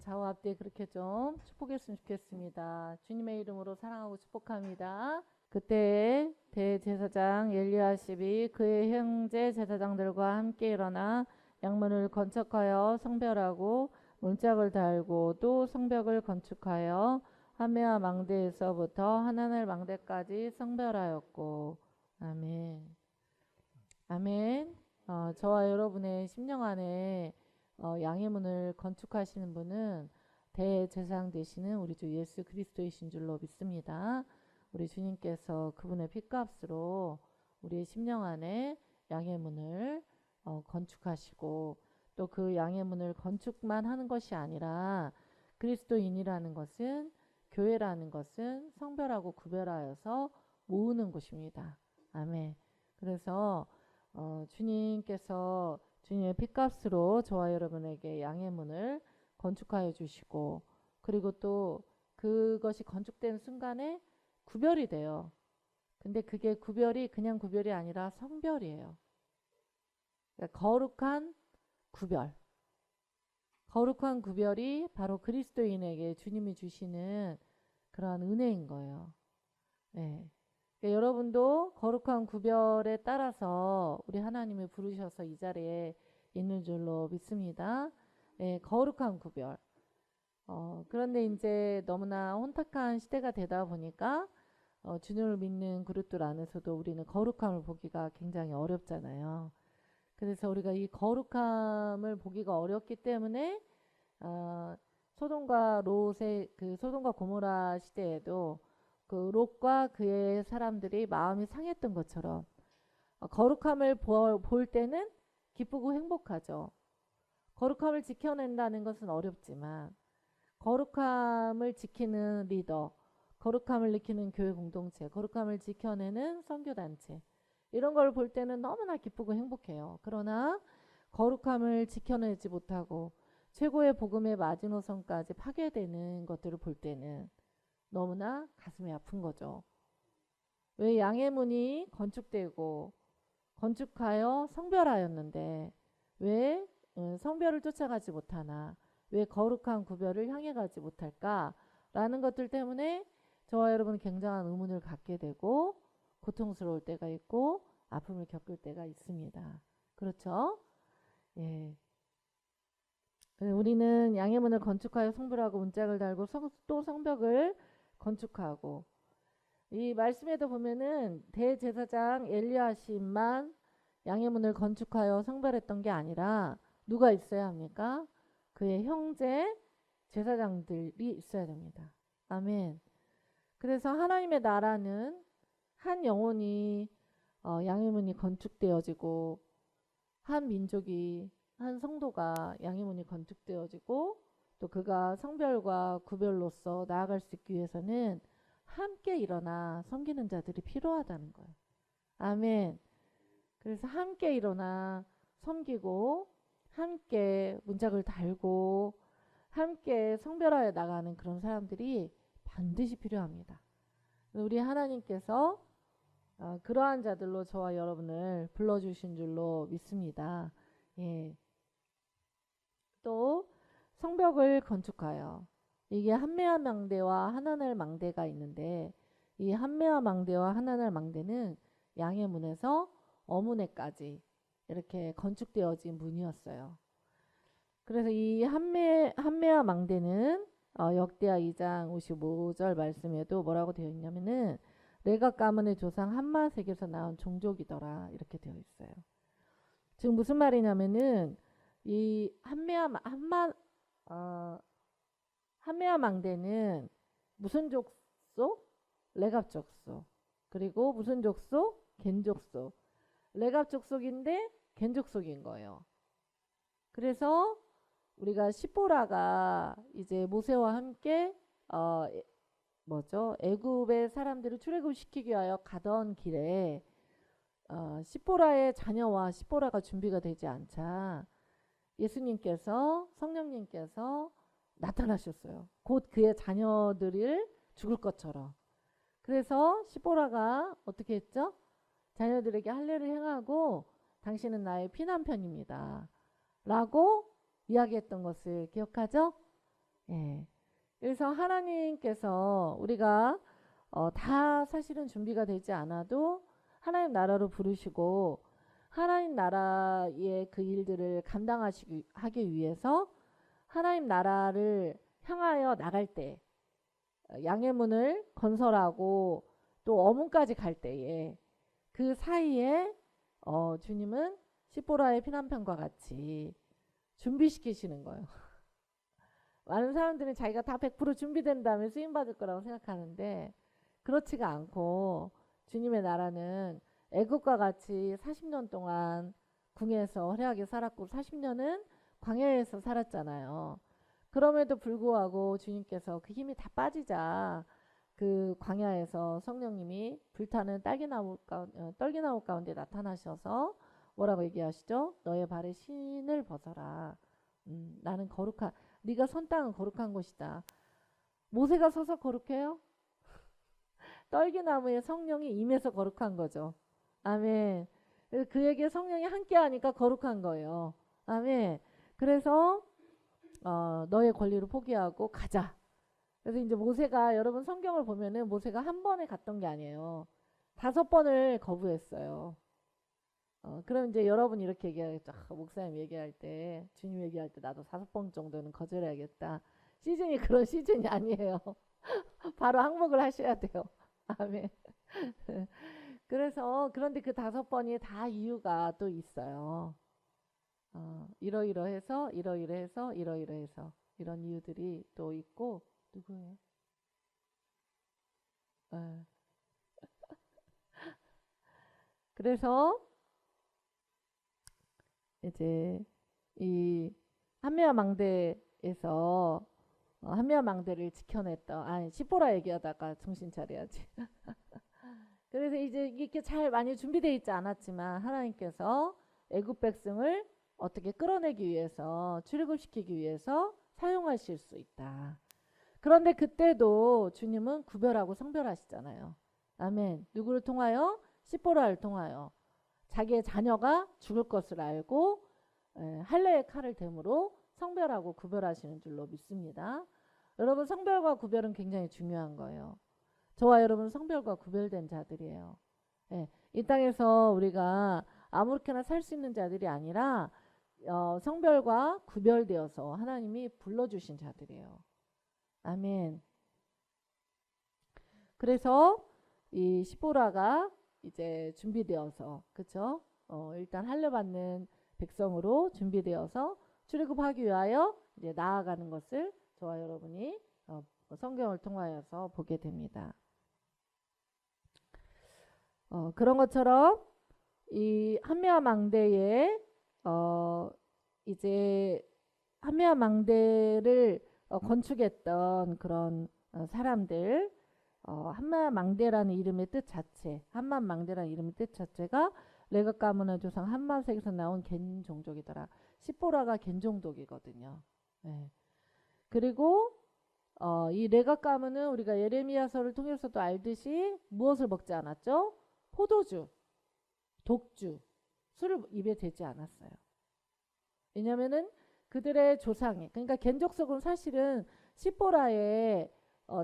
좌우 앞뒤에 그렇게 좀 축복했으면 좋겠습니다. 주님의 이름으로 사랑하고 축복합니다. 그때 대제사장 엘리야십이 그의 형제 제사장들과 함께 일어나 양문을 건축하여 성별하고 문짝을 달고 또 성벽을 건축하여 한메아 망대에서부터 하나넬 망대까지 성별하였고. 아멘. 아멘. 저와 여러분의 심령 안에 양의 문을 건축하시는 분은 대제사장 되시는 우리 주 예수 그리스도이신 줄로 믿습니다. 우리 주님께서 그분의 핏값으로 우리의 심령 안에 양의 문을 건축하시고, 또 그 양의 문을 건축만 하는 것이 아니라 그리스도인이라는 것은, 교회라는 것은 성별하고 구별하여서 모으는 곳입니다. 아멘. 그래서 주님께서 주님의 핏값으로 저와 여러분에게 양의 문을 건축하여 주시고, 그리고 또 그것이 건축된 순간에 구별이 돼요. 근데 그게 구별이 그냥 구별이 아니라 성별이에요. 그러니까 거룩한 구별. 거룩한 구별이 바로 그리스도인에게 주님이 주시는 그러한 은혜인 거예요. 네. 그러니까 여러분도 거룩한 구별에 따라서 우리 하나님이 부르셔서 이 자리에 있는 줄로 믿습니다. 네, 거룩한 구별. 그런데 이제 너무나 혼탁한 시대가 되다 보니까 주님을 믿는 그룹들 안에서도 우리는 거룩함을 보기가 굉장히 어렵잖아요. 그래서 우리가 이 거룩함을 보기가 어렵기 때문에 소돔과 롯의 그 소돔과 고모라 시대에도 그 롯과 그의 사람들이 마음이 상했던 것처럼 거룩함을 볼 때는 기쁘고 행복하죠. 거룩함을 지켜낸다는 것은 어렵지만 거룩함을 지키는 리더, 거룩함을 지키는 교회 공동체, 거룩함을 지켜내는 선교단체, 이런 걸 볼 때는 너무나 기쁘고 행복해요. 그러나 거룩함을 지켜내지 못하고 최고의 복음의 마지노선까지 파괴되는 것들을 볼 때는 너무나 가슴이 아픈 거죠. 왜 양의 문이 건축되고 건축하여 성별하였는데 왜 성별을 쫓아가지 못하나, 왜 거룩한 구별을 향해 가지 못할까라는 것들 때문에 저와 여러분은 굉장한 의문을 갖게 되고 고통스러울 때가 있고 아픔을 겪을 때가 있습니다. 그렇죠? 예. 우리는 양의 문을 건축하여 성별하고 문짝을 달고 또 성벽을 건축하고, 이 말씀에도 보면은 대제사장 엘리야십만 양의 문을 건축하여 성별했던 게 아니라 누가 있어야 합니까? 그의 형제 제사장들이 있어야 됩니다. 아멘. 그래서 하나님의 나라는 한 영혼이 양의 문이 건축되어지고, 한 민족이, 한 성도가 양의 문이 건축되어지고, 또 그가 성별과 구별로서 나아갈 수 있기 위해서는 함께 일어나 섬기는 자들이 필요하다는 거예요. 아멘. 그래서 함께 일어나 섬기고 함께 문짝을 달고 함께 성별하여 나가는 그런 사람들이 반드시 필요합니다. 우리 하나님께서 그러한 자들로 저와 여러분을 불러주신 줄로 믿습니다. 예. 또 성벽을 건축하여, 이게 한메아 망대와 하나넬 망대가 있는데, 이 한메아 망대와 하나넬 망대는 양의 문에서 어문에까지 이렇게 건축되어진 문이었어요. 그래서 이 한메아 망대는 역대하 2장 55절 말씀에도 뭐라고 되어 있냐면은 레각 가문의 조상 한마색에서 나온 종족이더라, 이렇게 되어 있어요. 즉 무슨 말이냐면은 이 한메아 망대는 무슨 족속? 레갑 족속. 그리고 무슨 족속? 겐 족속. 레갑 족속인데 겐 족속인 거예요. 그래서 우리가 시보라가 이제 모세와 함께 애굽의 사람들을 출애굽시키기 위하여 가던 길에 시보라의 자녀와 시보라가 준비가 되지 않자 예수님께서, 성령님께서 나타나셨어요. 곧 그의 자녀들을 죽을 것처럼. 그래서 시보라가 어떻게 했죠? 자녀들에게 할례를 행하고 당신은 나의 피난편입니다 라고 이야기했던 것을 기억하죠? 예. 그래서 하나님께서 우리가 다 사실은 준비가 되지 않아도 하나님 나라로 부르시고 하나님 나라의 그 일들을 하기 위해서 하나님 나라를 향하여 나갈 때 양의 문을 건설하고 또 어문까지 갈 때에 그 사이에 주님은 시보라의 피난편과 같이 준비시키시는 거예요. 많은 사람들은 자기가 다 100% 준비된 다음에 쓰임받을 거라고 생각하는데 그렇지가 않고 주님의 나라는 애굽과 같이 40년 동안 궁에서 화려하게 살았고 40년은 광야에서 살았잖아요. 그럼에도 불구하고 주님께서 그 힘이 다 빠지자 그 광야에서 성령님이 불타는 떨기나무 가운데 나타나셔서 뭐라고 얘기하시죠? 너의 발에 신을 벗어라. 나는 거룩한 네가 선 땅은 거룩한 곳이다. 모세가 서서 거룩해요? 떨기나무에 성령이 임해서 거룩한 거죠. 아멘. 그에게 성령이 함께하니까 거룩한 거예요. 아멘. 그래서 너의 권리를 포기하고 가자. 그래서 이제 모세가 여러분 성경을 보면은 모세가 한 번에 갔던 게 아니에요. 5번을 거부했어요. 그럼 이제 여러분 이렇게 얘기하겠죠. 목사님 얘기할 때, 주님 얘기할 때 나도 5번 정도는 거절해야겠다. 시즌이 그런 시즌이 아니에요. 바로 항복을 하셔야 돼요. 아멘. 그래서 그런데 그 5번이 다 이유가 또 있어요. 이러이러해서 이런 이유들이 또 있고 누구예요? 그래서 이제 이 한미와 망대에서 한미와 망대를 지켜냈던 시보라 얘기하다가 정신 차려야지. 그래서 이제 이렇게 잘 많이 준비되어 있지 않았지만 하나님께서 애굽 백성을 어떻게 끌어내기 위해서 출애굽시키기 위해서 사용하실 수 있다. 그런데 그때도 주님은 구별하고 성별하시잖아요. 아멘. 누구를 통하여? 시보라를 통하여. 자기의 자녀가 죽을 것을 알고 할례의 칼을 댐으로 성별하고 구별하시는 줄로 믿습니다. 여러분 성별과 구별은 굉장히 중요한 거예요. 저와 여러분 성별과 구별된 자들이에요. 예, 이 땅에서 우리가 아무렇게나 살 수 있는 자들이 아니라 성별과 구별되어서 하나님이 불러주신 자들이에요. 아멘. 그래서 이 시보라가 이제 준비되어서 그쵸? 일단 할례 받는 백성으로 준비되어서 출애굽하기 위하여 이제 나아가는 것을 저와 여러분이 성경을 통하여서 보게 됩니다. 그런 것처럼 이 한미와 망대에 이제 한미와 망대를 건축했던 그런 사람들 한만망대라는 이름의 뜻 자체, 한만망대라는 이름의 뜻 자체가 레갑 가문의 조상 한만색에서 나온 겐 종족이더라. 시보라가 겐 종족이거든요. 네. 그리고 이 레갑 가문은 우리가 예레미야서를 통해서도 알듯이 무엇을 먹지 않았죠? 포도주, 독주, 술을 입에 대지 않았어요. 왜냐면은 그들의 조상이, 그러니까 겐 족속은 사실은 시보라의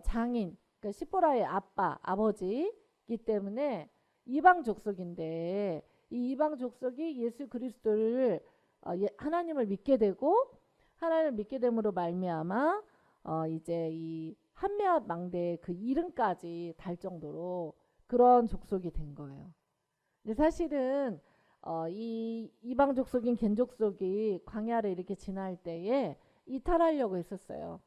장인, 그러니까 시보라의 아버지이기 때문에 이방 족속인데 이 이방 족속이 예수 그리스도를 하나님을 믿게 되고 하나님을 믿게 됨으로 말미암아 이제 이 한미와 망대의 그 이름까지 달 정도로 그런 족속이 된 거예요. 근데 사실은 이 이방 족속인 겐 족속이 광야를 이렇게 지날 때에 이탈하려고 했었어요.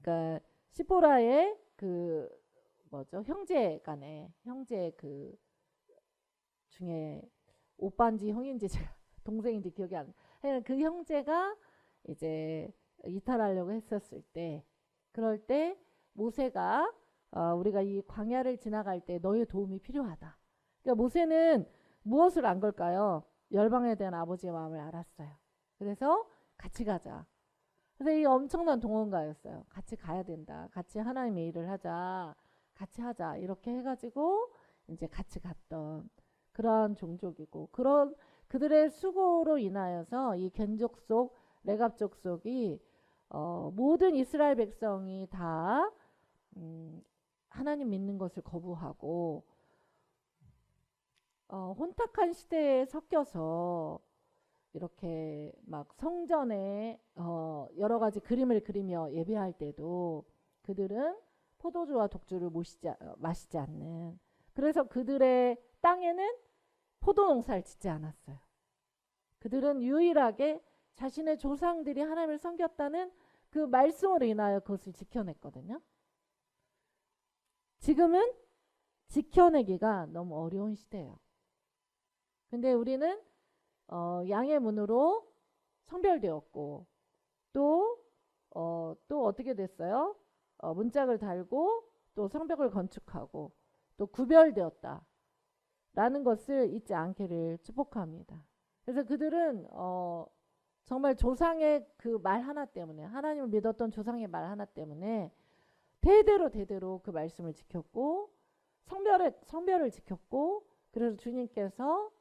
그러니까 시보라의 그 뭐죠? 형제간에 형제 그 중에 오빠인지 형인지 제가 동생인지 기억이 안 나요. 그 형제가 이제 이탈하려고 했었을 때 그럴 때 모세가 우리가 이 광야를 지나갈 때 너의 도움이 필요하다. 그러니까 모세는 무엇을 안 걸까요? 열방에 대한 아버지의 마음을 알았어요. 그래서 같이 가자. 그래서 이 엄청난 동원가였어요. 같이 가야 된다. 같이 하나님의 일을 하자. 같이 하자. 이렇게 해가지고 이제 같이 갔던 그런 종족이고 그런 그들의 수고로 인하여서 이 겐 족속, 레갑 족속이 모든 이스라엘 백성이 다 하나님 믿는 것을 거부하고 혼탁한 시대에 섞여서 이렇게 막 성전에 여러 가지 그림을 그리며 예배할 때도 그들은 포도주와 독주를 마시지 않는, 그래서 그들의 땅에는 포도 농사를 짓지 않았어요. 그들은 유일하게 자신의 조상들이 하나님을 섬겼다는 그 말씀으로 인하여 그것을 지켜냈거든요. 지금은 지켜내기가 너무 어려운 시대예요. 근데 우리는 양의 문으로 성별되었고 또 어떻게 됐어요? 문짝을 달고 또 성벽을 건축하고 또 구별되었다 라는 것을 잊지 않기를 축복합니다. 그래서 그들은 정말 조상의 그 말 하나 때문에, 하나님을 믿었던 조상의 말 하나 때문에 대대로 그 말씀을 지켰고 성별을 지켰고, 그래서 주님께서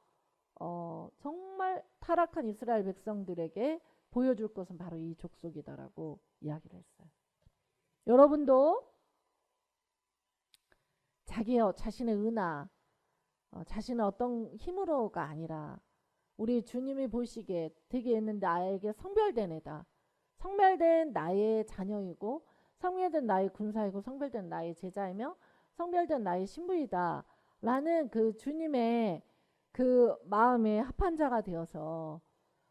정말 타락한 이스라엘 백성들에게 보여줄 것은 바로 이 족속이다라고 이야기를 했어요. 여러분도 자신의 은하, 자신의 어떤 힘으로가 아니라 우리 주님이 보시기에 되게 있는 나에게 성별된 애다, 성별된 나의 자녀이고 성별된 나의 군사이고 성별된 나의 제자이며 성별된 나의 신부이다 라는 그 주님의 그 마음에 합한 자가 되어서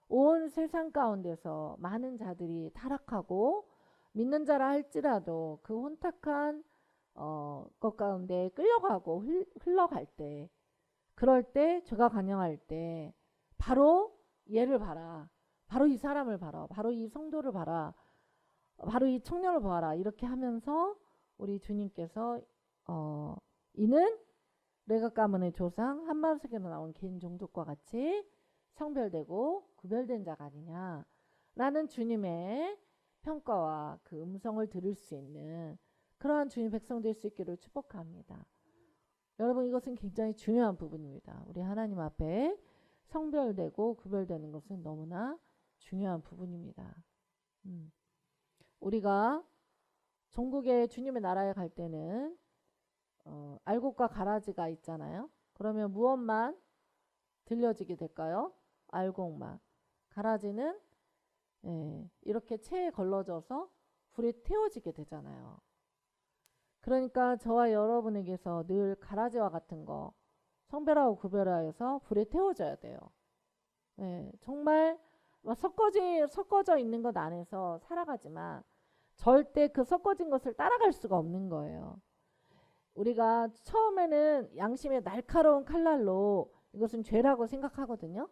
온 세상 가운데서 많은 자들이 타락하고 믿는 자라 할지라도 그 혼탁한 것 가운데 끌려가고 흘러갈 때, 그럴 때 죄가 간영할 때 바로 얘를 봐라, 바로 이 사람을 봐라, 바로 이 성도를 봐라, 바로 이 청년을 봐라, 이렇게 하면서 우리 주님께서 이는 레각 가문의 조상 한마디석에서 나온 개인 종족과 같이 성별되고 구별된 자가 아니냐 라는 주님의 평가와 그 음성을 들을 수 있는 그러한 주님 백성 될 수 있기를 축복합니다. 여러분, 이것은 굉장히 중요한 부분입니다. 우리 하나님 앞에 성별되고 구별되는 것은 너무나 중요한 부분입니다. 우리가 종국의 주님의 나라에 갈 때는 알곡과 가라지가 있잖아요. 그러면 무엇만 들려지게 될까요? 알곡만. 가라지는 이렇게 체에 걸러져서 불에 태워지게 되잖아요. 그러니까 저와 여러분에게서 늘 가라지와 같은 거 성별하고 구별하여서 불에 태워져야 돼요. 정말 섞어져 있는 것 안에서 살아가지만 절대 그 섞어진 것을 따라갈 수가 없는 거예요. 우리가 처음에는 양심의 날카로운 칼날로 이것은 죄라고 생각하거든요.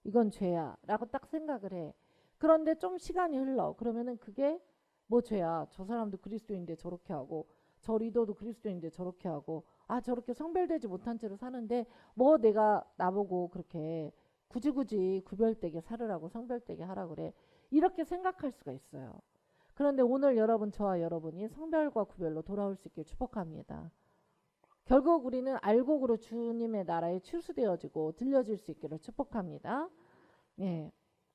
이건 죄야 라고 딱 생각을 해. 그런데 좀 시간이 흘러. 그러면은 그게 뭐 죄야, 저 사람도 그리스도인데 저렇게 하고, 저 리더도 그리스도인데 저렇게 하고, 저렇게 성별되지 못한 채로 사는데 뭐 내가 나보고 그렇게 굳이 구별되게 살으라고, 성별되게 하라고 그래, 이렇게 생각할 수가 있어요. 그런데 오늘 저와 여러분이 성별과 구별로 돌아올 수 있길 축복합니다. 결국 우리는 알곡으로 주님의 나라에 추수되어지고 들려질 수 있기를 축복합니다.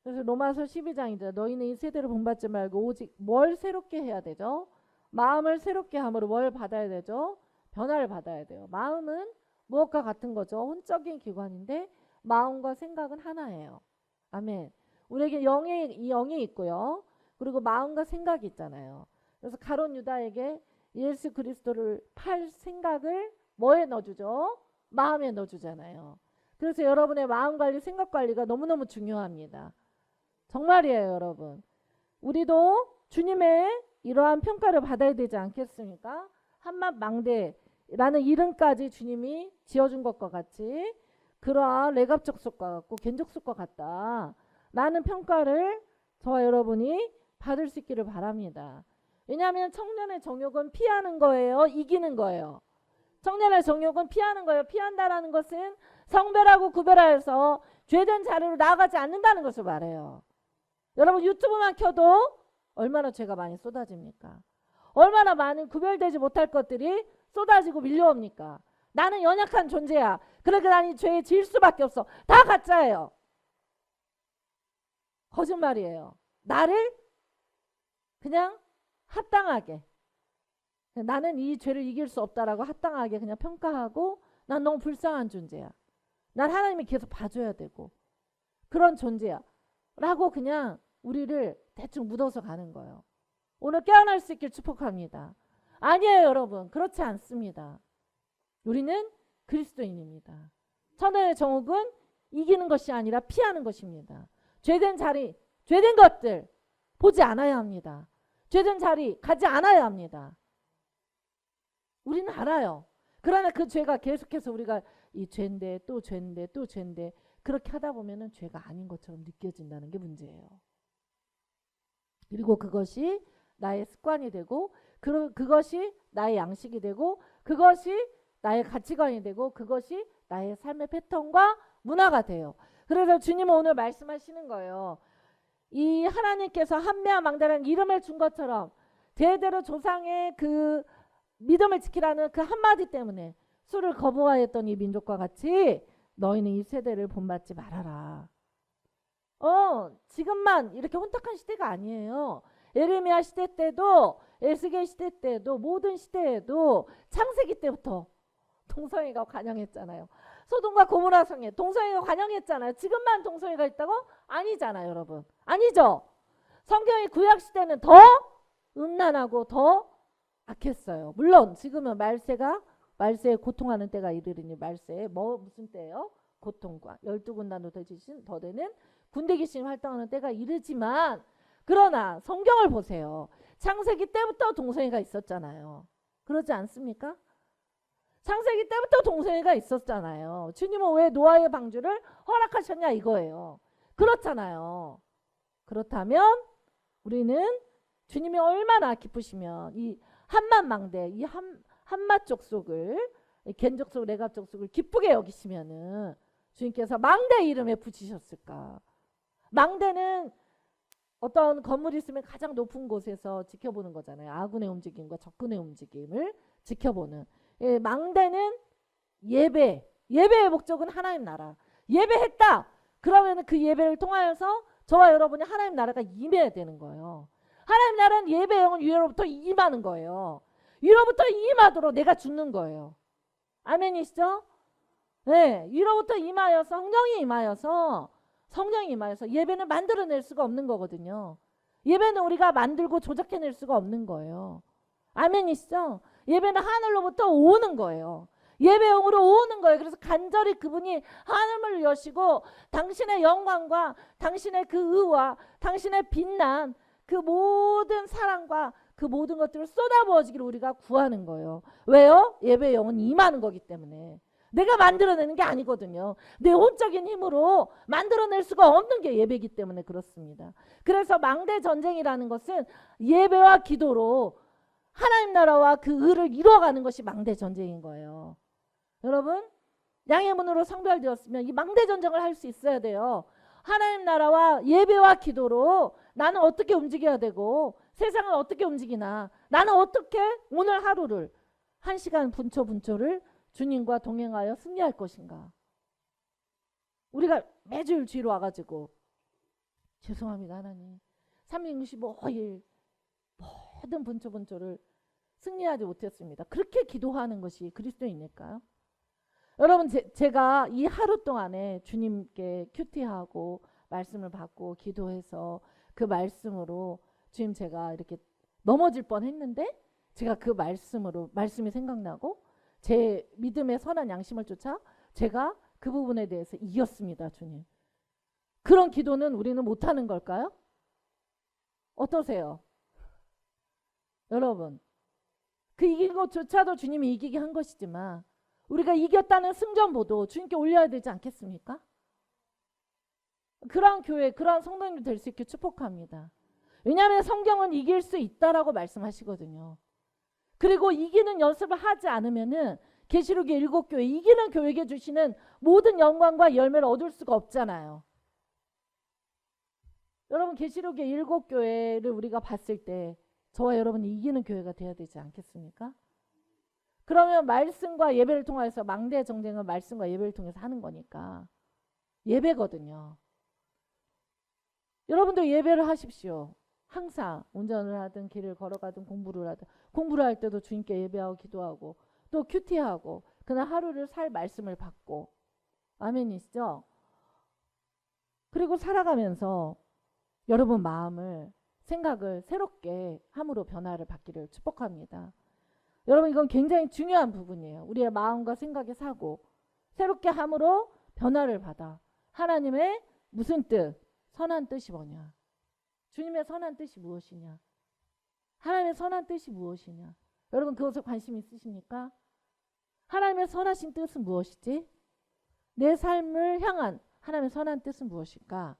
그래서 로마서 12장이죠. 너희는 이 세대를 본받지 말고 오직 뭘 새롭게 해야 되죠? 마음을 새롭게 함으로 뭘 받아야 되죠? 변화를 받아야 돼요. 마음은 무엇과 같은 거죠? 혼적인 기관인데 마음과 생각은 하나예요. 아멘. 우리에게 영이 있고요. 그리고 마음과 생각이 있잖아요. 그래서 가룟 유다에게 예수 그리스도를 팔 생각을 뭐에 넣어주죠? 마음에 넣어주잖아요. 그래서 여러분의 마음 관리, 생각 관리가 너무너무 중요합니다. 정말이에요, 여러분. 우리도 주님의 이러한 평가를 받아야 되지 않겠습니까? 한맛망대라는 이름까지 주님이 지어준 것과 같이 그러한 레갑족속과 같고 겐족속과 같다 라는 평가를 저와 여러분이 받을 수 있기를 바랍니다. 왜냐하면 청년의 정욕은 피하는 거예요, 이기는 거예요? 청년의 정욕은 피하는 거예요. 피한다라는 것은 성별하고 구별하여서 죄된 자리로 나아가지 않는다는 것을 말해요. 여러분, 유튜브만 켜도 얼마나 죄가 많이 쏟아집니까? 얼마나 많은 구별되지 못할 것들이 쏟아지고 밀려옵니까? 나는 연약한 존재야. 그러니까 나는 이 죄에 질 수밖에 없어. 다 가짜예요. 거짓말이에요. 나를 그냥 합당하게 나는 이 죄를 이길 수 없다라고 합당하게 그냥 평가하고 난 너무 불쌍한 존재야. 난 하나님이 계속 봐줘야 되고 그런 존재야. 라고 그냥 우리를 대충 묻어서 가는 거예요. 오늘 깨어날 수 있길 축복합니다. 아니에요, 여러분. 그렇지 않습니다. 우리는 그리스도인입니다. 천하의 정욕은 이기는 것이 아니라 피하는 것입니다. 죄된 자리, 죄된 것들 보지 않아야 합니다. 죄된 자리 가지 않아야 합니다. 우리는 알아요. 그러나 그 죄가 계속해서 우리가 이 죄인데 또 죄인데 또 죄인데 그렇게 하다 보면은 죄가 아닌 것처럼 느껴진다는 게 문제예요. 그리고 그것이 나의 습관이 되고 그것이 나의 양식이 되고 그것이 나의 가치관이 되고 그것이 나의 삶의 패턴과 문화가 돼요. 그래서 주님은 오늘 말씀하시는 거예요. 이 하나님께서 한매와 망대라는 이름을 준 것처럼 대대로 조상의 그 믿음을 지키라는 그 한마디 때문에 술을 거부하였던 이 민족과 같이 너희는 이 세대를 본받지 말아라. 지금만 이렇게 혼탁한 시대가 아니에요. 에레미야 시대 때도 에스겔 시대 때도 모든 시대에도 창세기 때부터 동성애가 관영했잖아요. 소돔과 고모라 성에 동성애가 관영했잖아요. 지금만 동성애가 있다고? 아니잖아요, 여러분. 아니죠. 성경의 구약 시대는 더 음란하고 더 악했어요. 물론 지금은 말세에 고통하는 때가 이르리니 말세에 무슨 때예요? 고통과 12군단도 더 되는 군대 귀신이 활동하는 때가 이르지만 그러나 성경을 보세요. 창세기 때부터 동성애가 있었잖아요. 그러지 않습니까? 창세기 때부터 동성애가 있었잖아요. 주님은 왜 노아의 방주를 허락하셨냐 이거예요. 그렇잖아요. 그렇다면 우리는 주님이 얼마나 기쁘시면 이 한만 망대, 이 한맛 족속을 겐족속, 레갑 족속을 기쁘게 여기시면은 주님께서 망대 이름에 붙이셨을까? 망대는 어떤 건물이 있으면 가장 높은 곳에서 지켜보는 거잖아요. 아군의 움직임과 적군의 움직임을 지켜보는. 망대는 예배의 목적은 하나님 나라. 예배했다. 그러면 그 예배를 통하여서 저와 여러분이 하나님 나라가 임해야 되는 거예요. 하나님 나라는 예배의 영은 위로부터 임하는 거예요. 위로부터 임하도록 내가 죽는 거예요. 아멘이시죠? 네, 위로부터 임하여서 성령이 임하여서 예배는 만들어낼 수가 없는 거거든요. 예배는 우리가 만들고 조작해낼 수가 없는 거예요. 아멘이시죠? 예배는 하늘로부터 오는 거예요. 예배용으로 오는 거예요. 그래서 간절히 그분이 하늘을 여시고 당신의 영광과 당신의 그 의와 당신의 빛난 그 모든 사랑과 그 모든 것들을 쏟아부어지기를 우리가 구하는 거예요. 왜요? 예배의 영은 임하는 거기 때문에. 내가 만들어내는 게 아니거든요. 내 혼적인 힘으로 만들어낼 수가 없는 게 예배이기 때문에 그렇습니다. 그래서 망대 전쟁이라는 것은 예배와 기도로 하나님 나라와 그 의를 이루어가는 것이 망대 전쟁인 거예요. 여러분, 양의 문으로 성별되었으면 이 망대 전쟁을 할 수 있어야 돼요. 하나님 나라와 예배와 기도로 나는 어떻게 움직여야 되고 세상을 어떻게 움직이나 나는 어떻게 오늘 하루를 1시간 분초를 주님과 동행하여 승리할 것인가. 우리가 매주일 주일 와가지고 죄송합니다 하나님 365일 모든 분초를 승리하지 못했습니다. 그렇게 기도하는 것이 그리스도인일까요? 여러분 제가 이 하루 동안에 주님께 큐티하고 말씀을 받고 기도해서 그 말씀으로 주님 제가 이렇게 넘어질 뻔했는데 제가 그 말씀이 생각나고 제 믿음의 선한 양심을 쫓아 제가 그 부분에 대해서 이겼습니다. 주님. 그런 기도는 우리는 못하는 걸까요? 어떠세요? 여러분 그 이긴 것조차도 주님이 이기게 한 것이지만 우리가 이겼다는 승전보도 주님께 올려야 되지 않겠습니까? 그러한 교회, 그러한 성도님들 될 수 있게 축복합니다. 왜냐하면 성경은 이길 수 있다라고 말씀하시거든요. 그리고 이기는 연습을 하지 않으면은 계시록의 7교회 이기는 교회에게 주시는 모든 영광과 열매를 얻을 수가 없잖아요. 여러분 계시록의 7교회를 우리가 봤을 때 저와 여러분이 이기는 교회가 돼야 되지 않겠습니까? 그러면 말씀과 예배를 통해서 망대 정쟁은 말씀과 예배를 통해서 하는 거니까 예배거든요. 여러분도 예배를 하십시오. 항상 운전을 하든 길을 걸어가든 공부를 할 때도 주님께 예배하고 기도하고 또 큐티하고 그날 하루를 살 말씀을 받고 아멘이시죠? 그리고 살아가면서 여러분 마음을 생각을 새롭게 함으로 변화를 받기를 축복합니다. 여러분 이건 굉장히 중요한 부분이에요. 우리의 마음과 생각의 사고 새롭게 함으로 변화를 받아 하나님의 무슨 뜻? 선한 뜻이 뭐냐? 주님의 선한 뜻이 무엇이냐? 하나님의 선한 뜻이 무엇이냐? 여러분 그것에 관심 있으십니까? 하나님의 선하신 뜻은 무엇이지? 내 삶을 향한 하나님의 선한 뜻은 무엇일까?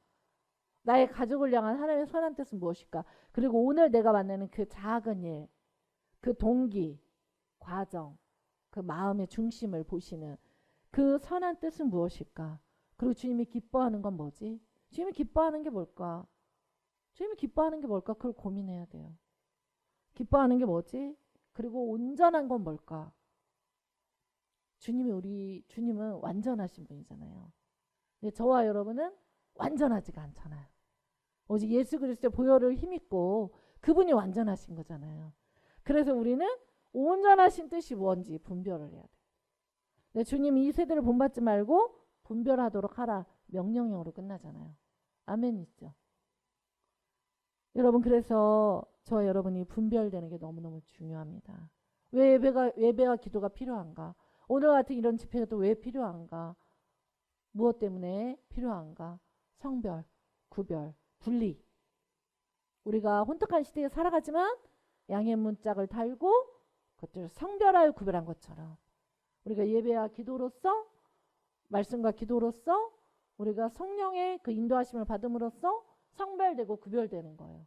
나의 가족을 향한 하나님의 선한 뜻은 무엇일까? 그리고 오늘 내가 만나는 그 작은 일, 그 동기, 과정, 그 마음의 중심을 보시는 그 선한 뜻은 무엇일까? 그리고 주님이 기뻐하는 건 뭐지? 주님이 기뻐하는 게 뭘까? 주님이 기뻐하는 게 뭘까? 그걸 고민해야 돼요. 기뻐하는 게 뭐지? 그리고 온전한 건 뭘까? 주님은 완전하신 분이잖아요. 근데 저와 여러분은 완전하지가 않잖아요. 오직 예수 그리스도의 보혈을 힘입고 그분이 완전하신 거잖아요. 그래서 우리는 온전하신 뜻이 뭔지 분별을 해야 돼요. 근데 주님이 이 세대를 본받지 말고 분별하도록 하라. 명령형으로 끝나잖아요. 아멘이죠. 여러분 그래서 저와 여러분이 분별되는 게 너무너무 중요합니다. 왜 예배와 기도가 필요한가? 오늘 같은 이런 집회가 또 왜 필요한가? 무엇 때문에 필요한가? 성별, 구별, 분리. 우리가 혼탁한 시대에 살아가지만 양의 문짝을 달고 그것들을 성별하여 구별한 것처럼 우리가 예배와 기도로서 말씀과 기도로서 우리가 성령의 그 인도하심을 받음으로써 성별되고 구별되는 거예요.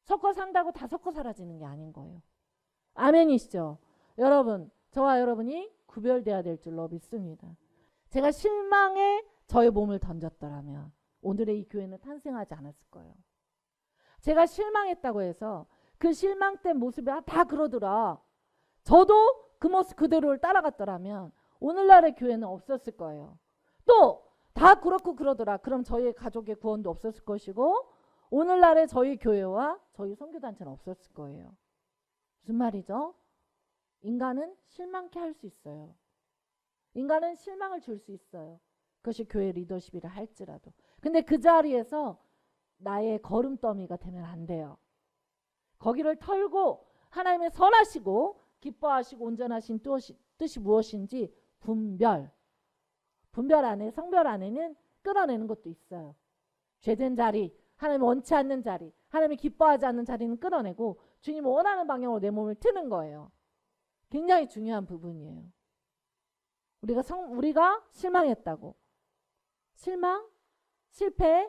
섞어 산다고 다 섞어 사라지는 게 아닌 거예요. 아멘이시죠? 여러분, 저와 여러분이 구별돼야 될 줄로 믿습니다. 제가 실망에 저의 몸을 던졌더라면 오늘의 이 교회는 탄생하지 않았을 거예요. 제가 실망했다고 해서 그 실망된 모습이 다 그러더라. 저도 그 모습 그대로를 따라갔더라면 오늘날의 교회는 없었을 거예요. 또 다 그렇고 그러더라. 그럼 저희 가족의 구원도 없었을 것이고 오늘날의 저희 교회와 저희 선교단체는 없었을 거예요. 무슨 말이죠? 인간은 실망케 할 수 있어요. 인간은 실망을 줄 수 있어요. 그것이 교회 리더십이라 할지라도. 근데 그 자리에서 나의 걸음더미가 되면 안 돼요. 거기를 털고 하나님의 선하시고 기뻐하시고 온전하신 뜻이 무엇인지 분별 안에 성별 안에는 끌어내는 것도 있어요. 죄된 자리, 하나님 원치 않는 자리, 하나님이 기뻐하지 않는 자리는 끌어내고 주님 원하는 방향으로 내 몸을 트는 거예요. 굉장히 중요한 부분이에요. 우리가 실망했다고. 실망, 실패,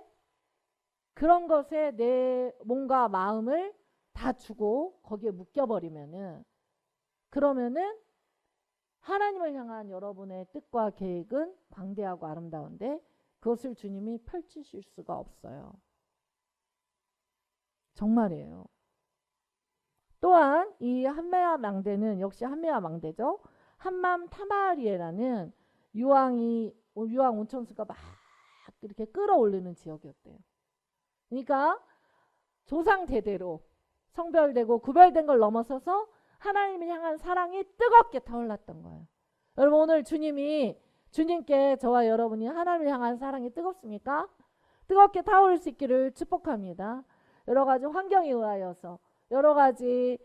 그런 것에 내 몸과 마음을 다 주고 거기에 묶여버리면은 그러면은 하나님을 향한 여러분의 뜻과 계획은 광대하고 아름다운데 그것을 주님이 펼치실 수가 없어요. 정말이에요. 또한 이 한메아 망대는 역시 한메아 망대죠. 한맘 타마리에라는 유황 온천수가 막 이렇게 끌어올리는 지역이었대요. 그러니까 조상 대대로 성별되고 구별된 걸 넘어서서 하나님을 향한 사랑이 뜨겁게 타올랐던 거예요. 여러분 오늘 주님께 저와 여러분이 하나님을 향한 사랑이 뜨겁습니까? 뜨겁게 타오를 수 있기를 축복합니다. 여러 가지 환경에 의하여서 여러 가지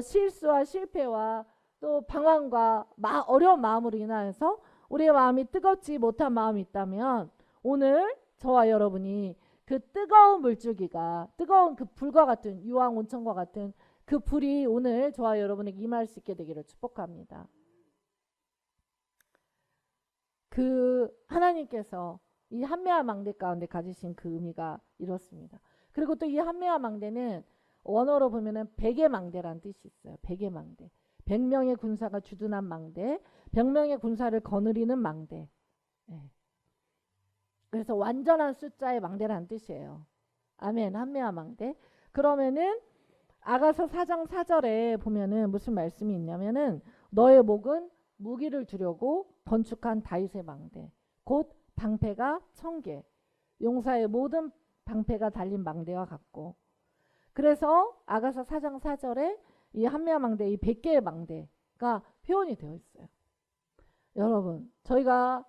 실수와 실패와 또 방황과 어려운 마음으로 인하여서 우리의 마음이 뜨겁지 못한 마음이 있다면 오늘 저와 여러분이 그 뜨거운 물줄기가 뜨거운 그 불과 같은 유황 온천과 같은 그 불이 오늘 저와 여러분에게 임할 수 있게 되기를 축복합니다. 그 하나님께서 이 한메아 망대 가운데 가지신 그 의미가 이렇습니다. 그리고 또 이 한메아 망대는 원어로 보면은 백의 망대라는 뜻이 있어요. 백의 망대. 100명의 군사가 주둔한 망대, 100명의 군사를 거느리는 망대. 네. 그래서 완전한 숫자의 망대라는 뜻이에요. 아멘. 한메아 망대. 그러면은 아가서 4장 4절에 보면은 무슨 말씀이 있냐면은 너의 목은 무기를 두려고 건축한 다윗의 망대 곧 방패가 1000개 용사의 모든 방패가 달린 망대와 같고 그래서 아가서 4장 4절에 이 한미야 망대, 이 100개의 망대가 표현이 되어 있어요. 여러분, 저희가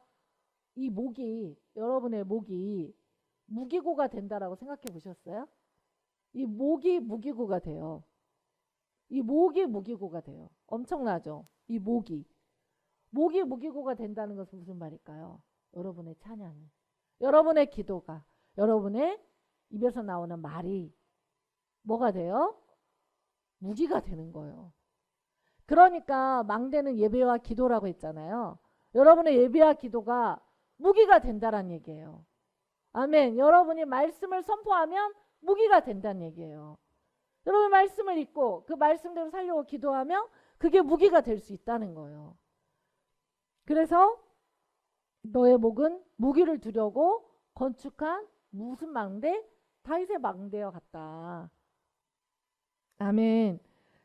이 목이, 여러분의 목이 무기고가 된다라고 생각해 보셨어요? 이 목이 무기고가 돼요. 이 목이 무기고가 돼요. 엄청나죠? 이 목이 무기고가 된다는 것은 무슨 말일까요? 여러분의 찬양이, 여러분의 기도가, 여러분의 입에서 나오는 말이 뭐가 돼요? 무기가 되는 거예요. 그러니까 망대는 예배와 기도라고 했잖아요. 여러분의 예배와 기도가 무기가 된다는 얘기예요. 아멘. 여러분이 말씀을 선포하면 무기가 된다는 얘기예요. 여러분 말씀을 읽고 그 말씀대로 살려고 기도하면 그게 무기가 될 수 있다는 거예요. 그래서 너의 목은 무기를 두려고 건축한 무슨 망대? 다윗의 망대와 같다. 아멘.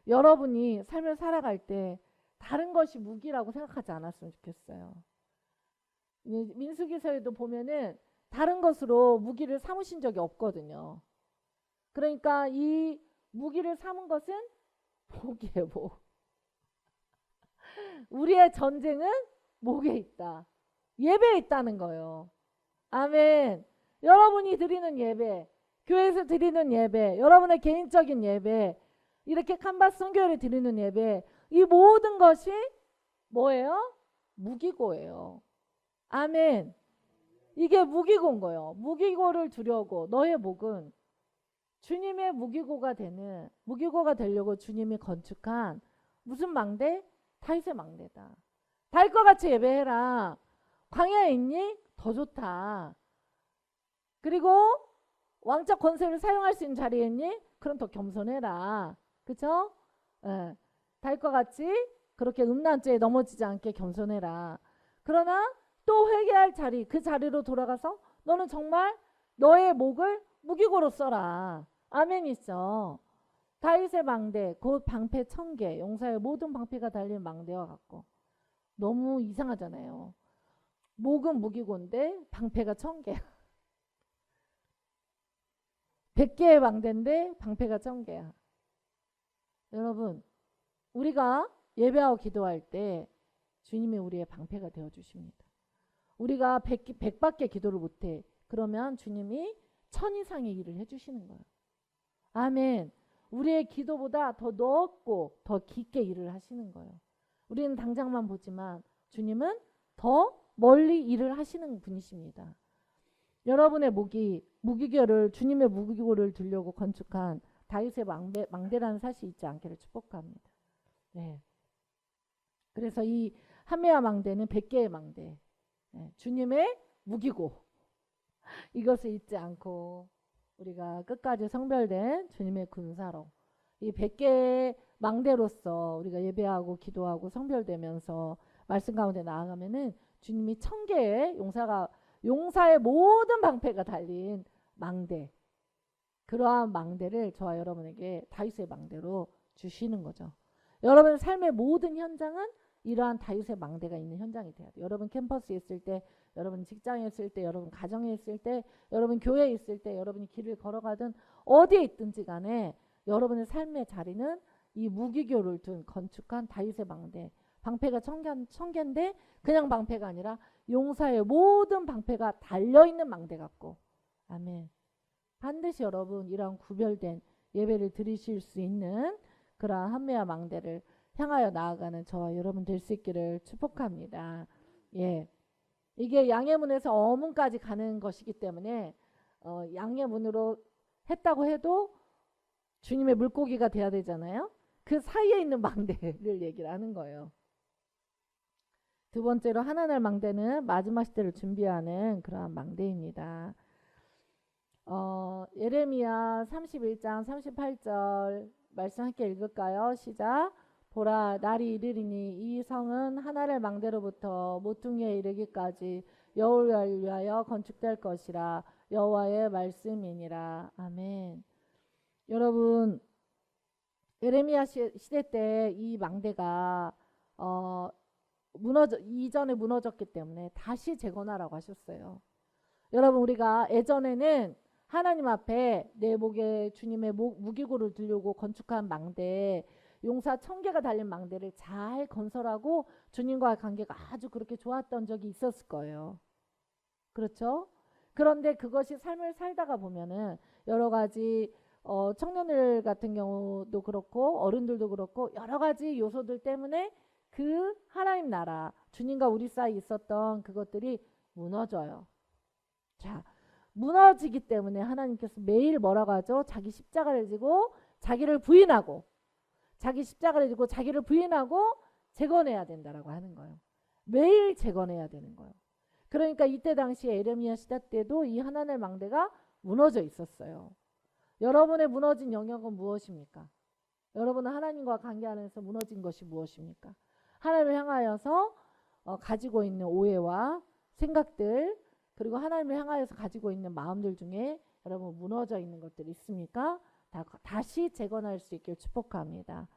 여러분이 삶을 살아갈 때 다른 것이 무기라고 생각하지 않았으면 좋겠어요. 민수기서에도 보면은 다른 것으로 무기를 삼으신 적이 없거든요. 그러니까 이 무기를 삼은 것은 목이에요, 목. 우리의 전쟁은 목에 있다. 예배에 있다는 거예요. 아멘. 여러분이 드리는 예배, 교회에서 드리는 예배, 여러분의 개인적인 예배, 이렇게 칸바스 선교회를 드리는 예배, 이 모든 것이 뭐예요? 무기고예요. 아멘. 이게 무기고인 거예요. 무기고를 두려고 너의 목은 주님의 무기고가 되려고 주님이 건축한 무슨 망대? 다윗의 망대다. 다윗과 같이 예배해라. 광야에 있니? 더 좋다. 그리고 왕적 권세를 사용할 수 있는 자리에 있니? 그럼 더 겸손해라. 그쵸? 예. 다윗과 같이 그렇게 음란죄에 넘어지지 않게 겸손해라. 그러나 또 회개할 자리, 그 자리로 돌아가서 너는 정말 너의 목을 무기고로 써라. 아멘이죠. 다윗의 망대, 곧 방패 1000개, 용사의 모든 방패가 달린 망대와 같고. 너무 이상하잖아요. 목은 무기고인데 방패가 1000개야. 100개의 망대인데 방패가 1000개야. 여러분, 우리가 예배하고 기도할 때 주님이 우리의 방패가 되어주십니다. 우리가 100밖에 기도를 못해. 그러면 주님이 1000 이상의 일을 해주시는 거예요. 아멘. 우리의 기도보다 더 넓고 더 깊게 일을 하시는 거예요. 우리는 당장만 보지만 주님은 더 멀리 일을 하시는 분이십니다. 여러분의 무기고를, 주님의 무기고를 들려고 건축한 다윗의 망대라는 사실이 있지 않기를 축복합니다. 네. 그래서 이 한미야 망대는 100개의 망대, 네. 주님의 무기고, 이것을 잊지 않고 우리가 끝까지 성별된 주님의 군사로 이 100개의 망대로서 우리가 예배하고 기도하고 성별되면서 말씀 가운데 나아가면은 주님이 1000개의 용사의 모든 방패가 달린 망대, 그러한 망대를 저와 여러분에게 다윗의 망대로 주시는 거죠. 여러분의 삶의 모든 현장은 이러한 다윗의 망대가 있는 현장이 돼야 돼요. 여러분 캠퍼스에 있을 때, 여러분 직장에 있을 때, 여러분 가정에 있을 때, 여러분 교회에 있을 때, 여러분이 길을 걸어가든 어디에 있든지 간에 여러분의 삶의 자리는 이 무기고를 둔 건축한 다윗의 망대, 방패가 1000개인데 그냥 방패가 아니라 용사의 모든 방패가 달려있는 망대 같고. 아멘. 반드시 여러분 이러한 구별된 예배를 드리실 수 있는 그러한 한미야 망대를 향하여 나아가는 저와 여러분 될 수 있기를 축복합니다. 예, 이게 양해문에서 어문까지 가는 것이기 때문에 양해문으로 했다고 해도 주님의 물고기가 돼야 되잖아요. 그 사이에 있는 망대를 얘기를 하는 거예요. 두 번째로 하나날 망대는 마지막 시대를 준비하는 그러한 망대입니다. 예레미야 31장 38절 말씀 함께 읽을까요? 시작. 보라, 날이 이르리니 이 성은 하나를 망대로부터 모퉁이에 이르기까지 여호와를 위하여 건축될 것이라. 여호와의 말씀이니라. 아멘. 여러분, 예레미야 시대 때 이 망대가 이전에 무너졌기 때문에 다시 재건하라고 하셨어요. 여러분, 우리가 예전에는 하나님 앞에 내 목에 주님의 무기고를 들려고 건축한 망대, 용사 1000개가 달린 망대를 잘 건설하고 주님과의 관계가 아주 그렇게 좋았던 적이 있었을 거예요. 그렇죠? 그런데 그것이 삶을 살다가 보면은 여러 가지 청년들 같은 경우도 그렇고 어른들도 그렇고 여러 가지 요소들 때문에 그 하나님 나라 주님과 우리 사이 있었던 그것들이 무너져요. 자, 무너지기 때문에 하나님께서 매일 뭐라고 하죠? 자기 십자가를 지고 자기를 부인하고 자기 십자가를 지고 자기를 부인하고 재건해야 된다라고 하는 거예요. 매일 재건해야 되는 거예요. 그러니까 이때 당시에 에레미야 시대 때도 이 하나님의 망대가 무너져 있었어요. 여러분의 무너진 영역은 무엇입니까? 여러분은 하나님과 관계 안에서 무너진 것이 무엇입니까? 하나님을 향하여서 가지고 있는 오해와 생각들, 그리고 하나님을 향하여서 가지고 있는 마음들 중에 여러분 무너져 있는 것들이 있습니까? 다시 재건할 수 있길 축복합니다.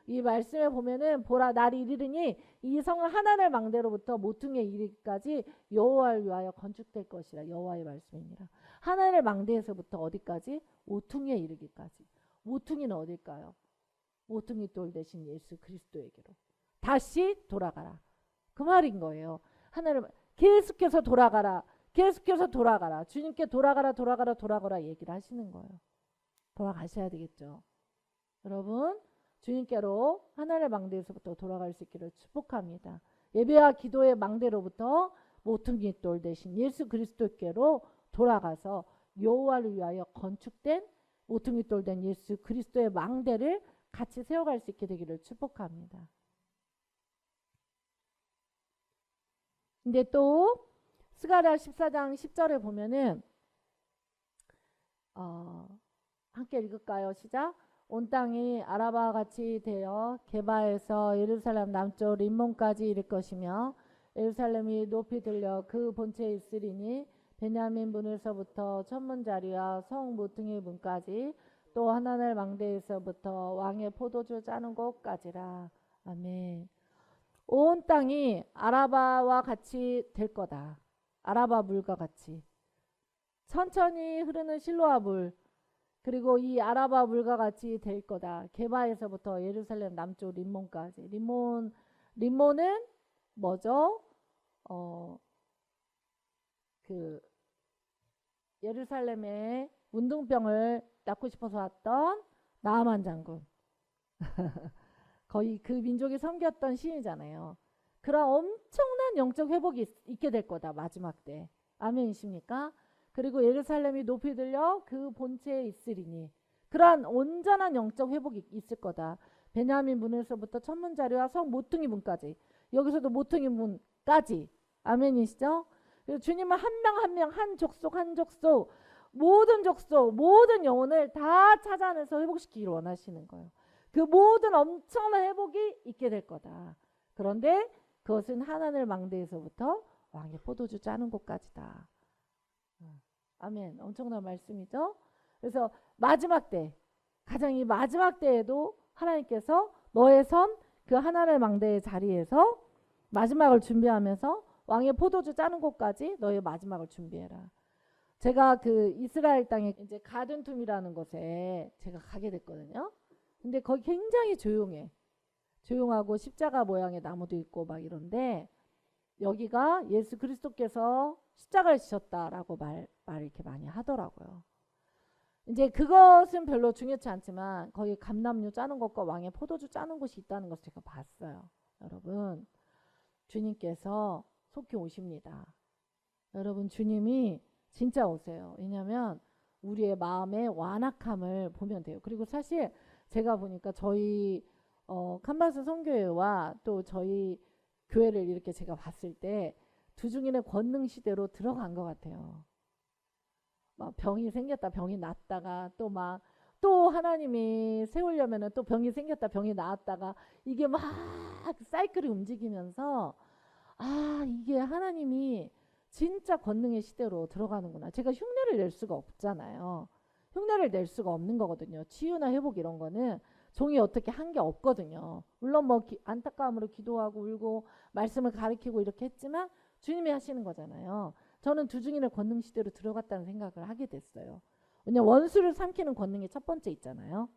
이 말씀에 보면은 보라 날이 이르리니 이 성은 하나님의 망대로부터 모퉁이에 이르기까지 여호와를 위하여 건축될 것이라. 여호와의 말씀입니다. 하나님의 망대에서부터 어디까지? 모퉁이에 이르기까지. 모퉁이는 어딜까요? 모퉁이 돌 대신 예수 그리스도에게로 다시 돌아가라. 그 말인 거예요. 하나님 계속해서 돌아가라. 계속해서 돌아가라. 주님께 돌아가라 얘기를 하시는 거예요. 돌아가셔야 되겠죠. 여러분 주님께로 하나님의 망대에서부터 돌아갈 수 있기를 축복합니다. 예배와 기도의 망대로부터 모퉁이 돌 대신 예수 그리스도께로 돌아가서 여호와를 위하여 건축된 모퉁이 돌 된 예수 그리스도의 망대를 같이 세워갈 수 있게 되기를 축복합니다. 근데 또 스가랴 14장 10절에 보면은 함께 읽을까요? 시작. 온 땅이 아라바와 같이 되어 게바에서 예루살렘 남쪽 림몬까지 이를 것이며 예루살렘이 높이 들려 그 본체에 있으리니 베냐민 문에서부터 천문자리와 성 모퉁이 문까지 또 하나넬 망대에서부터 왕의 포도주 짜는 곳까지라. 아멘. 온 땅이 아라바와 같이 될 거다. 아라바 물과 같이 천천히 흐르는 실로아 물, 그리고 이 아라바 물과 같이 될 거다. 게바에서부터 예루살렘 남쪽 림몬까지. 림몬은 뭐죠? 그 예루살렘에 문둥병을 낫고 싶어서 왔던 나아만 장군. 거의 그 민족이 섬겼던 신이잖아요. 그런 엄청난 영적 회복이 있게 될 거다. 마지막 때. 아멘이십니까? 그리고 예루살렘이 높이 들려 그 본체에 있으리니 그러한 온전한 영적 회복이 있을 거다. 베냐민 문에서부터 천문자리와 성 모퉁이 문까지. 여기서도 모퉁이 문까지. 아멘이시죠? 그래서 주님은 한 명 한 명 한 족속 한 족속 모든 족속 모든 영혼을 다 찾아내서 회복시키기를 원하시는 거예요. 그 모든 엄청난 회복이 있게 될 거다. 그런데 그것은 하나님 망대에서부터 왕의 포도주 짜는 곳까지다. 아멘. 엄청난 말씀이죠. 그래서 마지막 때, 가장 이 마지막 때에도 하나님께서 너의 선 그 하나님의 망대의 자리에서 마지막을 준비하면서 왕의 포도주 짜는 곳까지 너의 마지막을 준비해라. 제가 그 이스라엘 땅에 이제 가든툼이라는 곳에 제가 가게 됐거든요. 근데 거기 굉장히 조용해. 조용하고 십자가 모양의 나무도 있고 막 이런데 여기가 예수 그리스도께서 십자가를 지셨다라고 말 이렇게 많이 하더라고요. 이제 그것은 별로 중요치 않지만 거기 감람류 짜는 것과 왕의 포도주 짜는 곳이 있다는 것을 제가 봤어요. 여러분 주님께서 속히 오십니다. 여러분 주님이 진짜 오세요. 왜냐하면 우리의 마음의 완악함을 보면 돼요. 그리고 사실 제가 보니까 저희 칸바스 선교회와 또 저희 교회를 이렇게 제가 봤을 때 두중인의 권능 시대로 들어간 것 같아요. 막 병이 생겼다 병이 낫다가 또 하나님이 세우려면은 또 병이 생겼다 병이 나았다가 이게 막 사이클이 움직이면서 이게 하나님이 진짜 권능의 시대로 들어가는구나. 제가 흉내를 낼 수가 없잖아요. 흉내를 낼 수가 없는 거거든요. 치유나 회복 이런 거는 종이 어떻게 한 게 없거든요. 물론 뭐 안타까움으로 기도하고 울고 말씀을 가르치고 이렇게 했지만 주님이 하시는 거잖아요. 저는 두중인의 권능 시대로 들어갔다는 생각을 하게 됐어요. 왜냐면 원수를 삼키는 권능이 첫 번째 있잖아요.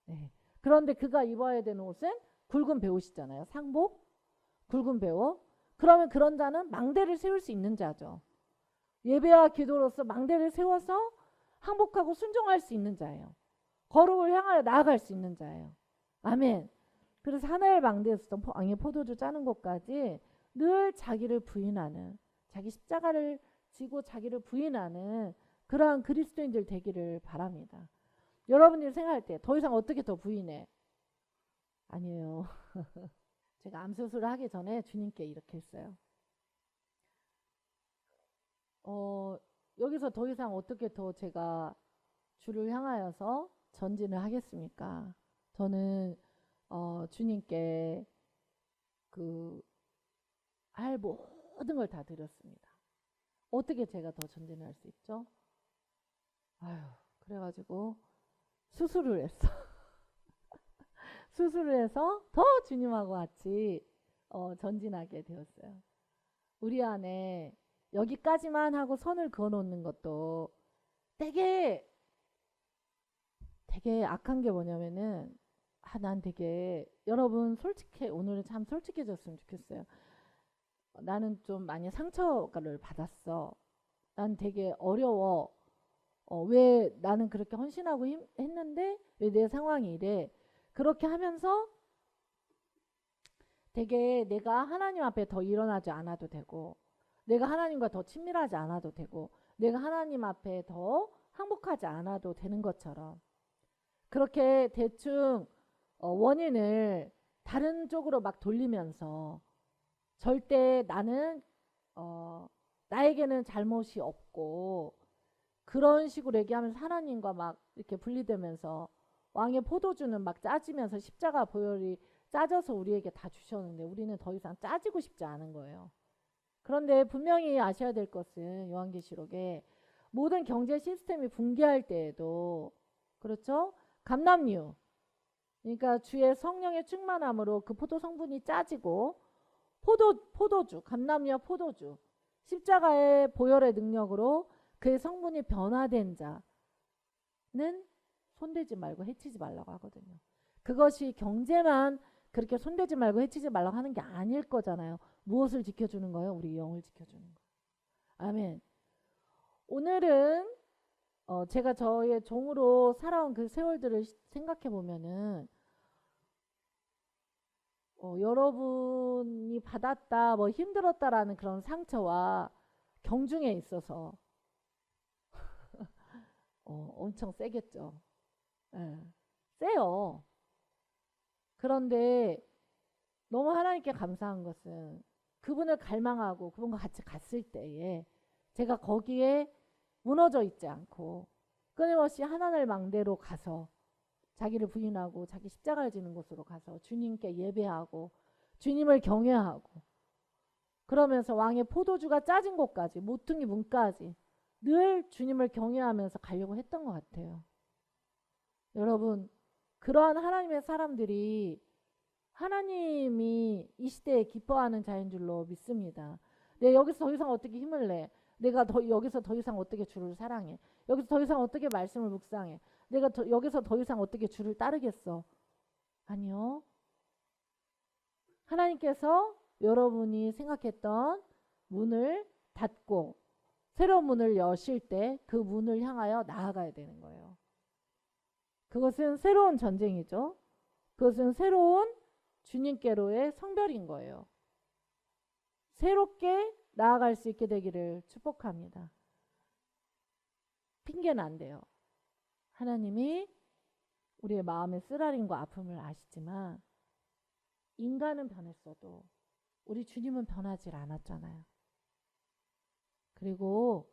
네. 그런데 그가 입어야 되는 옷은 굵은 배옷이잖아요. 상복, 굵은 배옷. 그러면 그런 자는 망대를 세울 수 있는 자죠. 예배와 기도로서 망대를 세워서 항복하고 순종할 수 있는 자예요. 거룩을 향하여 나아갈 수 있는 자예요. 아멘. 그래서 하나의 망대에서 왕의 포도주 짜는 것까지 늘 자기를 부인하는, 자기 십자가를 지고 자기를 부인하는 그러한 그리스도인들 되기를 바랍니다. 여러분들이 생각할 때 더 이상 어떻게 더 부인해? 아니에요. 제가 암 수술을 하기 전에 주님께 이렇게 했어요. 여기서 더 이상 어떻게 더 제가 주를 향하여서 전진을 하겠습니까? 저는 주님께 그 할 모든 걸 다 드렸습니다. 어떻게 제가 더 전진을 할 수 있죠? 아유, 그래가지고 수술을 했어. 수술을 해서 더 주님하고 같이 전진하게 되었어요. 우리 안에 여기까지만 하고 선을 그어놓는 것도 되게 악한 게 뭐냐면은 난 되게 여러분 솔직해 오늘은 참 솔직해졌으면 좋겠어요. 나는 좀 많이 상처를 받았어. 난 되게 어려워. 왜 나는 그렇게 헌신하고 했는데 왜 내 상황이 이래? 그렇게 하면서 되게 내가 하나님 앞에 더 일어나지 않아도 되고 내가 하나님과 더 친밀하지 않아도 되고 내가 하나님 앞에 더 항복하지 않아도 되는 것처럼 그렇게 대충 원인을 다른 쪽으로 막 돌리면서 절대 나는 나에게는 잘못이 없고 그런 식으로 얘기하면서 하나님과 막 이렇게 분리되면서 왕의 포도주는 막 짜지면서 십자가 보혈이 짜져서 우리에게 다 주셨는데 우리는 더 이상 짜지고 싶지 않은 거예요. 그런데 분명히 아셔야 될 것은 요한계시록에 모든 경제 시스템이 붕괴할 때에도 그렇죠? 감람류 그러니까 주의 성령의 충만함으로 그 포도 성분이 짜지고 포도주 감람류와 포도주 십자가의 보혈의 능력으로 그의 성분이 변화된 자는 손대지 말고 해치지 말라고 하거든요. 그것이 경제만 그렇게 손대지 말고 해치지 말라고 하는 게 아닐 거잖아요. 무엇을 지켜주는 거예요? 우리 영을 지켜주는 거예요. 아멘. 오늘은 제가 저의 종으로 살아온 그 세월들을 생각해 보면은 여러분이 받았다 뭐 힘들었다라는 그런 상처와 경중에 있어서 엄청 세겠죠. 예, 세요. 그런데 너무 하나님께 감사한 것은 그분을 갈망하고 그분과 같이 갔을 때에 제가 거기에 무너져 있지 않고 끊임없이 하나님의 망대로 가서 자기를 부인하고 자기 십자가를 지는 곳으로 가서 주님께 예배하고 주님을 경외하고 그러면서 왕의 포도주가 짜진 곳까지 모퉁이 문까지 늘 주님을 경외하면서 가려고 했던 것 같아요. 여러분 그러한 하나님의 사람들이 하나님이 이 시대에 기뻐하는 자인 줄로 믿습니다. 내가 여기서 더 이상 어떻게 힘을 내? 내가 여기서 더 이상 어떻게 주를 사랑해? 여기서 더 이상 어떻게 말씀을 묵상해? 내가 여기서 더 이상 어떻게 주를 따르겠어? 아니요. 하나님께서 여러분이 생각했던 문을 닫고 새로운 문을 여실 때 그 문을 향하여 나아가야 되는 거예요. 그것은 새로운 전쟁이죠. 그것은 새로운 주님께로의 성별인 거예요. 새롭게 나아갈 수 있게 되기를 축복합니다. 핑계는 안 돼요. 하나님이 우리의 마음의 쓰라림과 아픔을 아시지만 인간은 변했어도 우리 주님은 변하지 않았잖아요. 그리고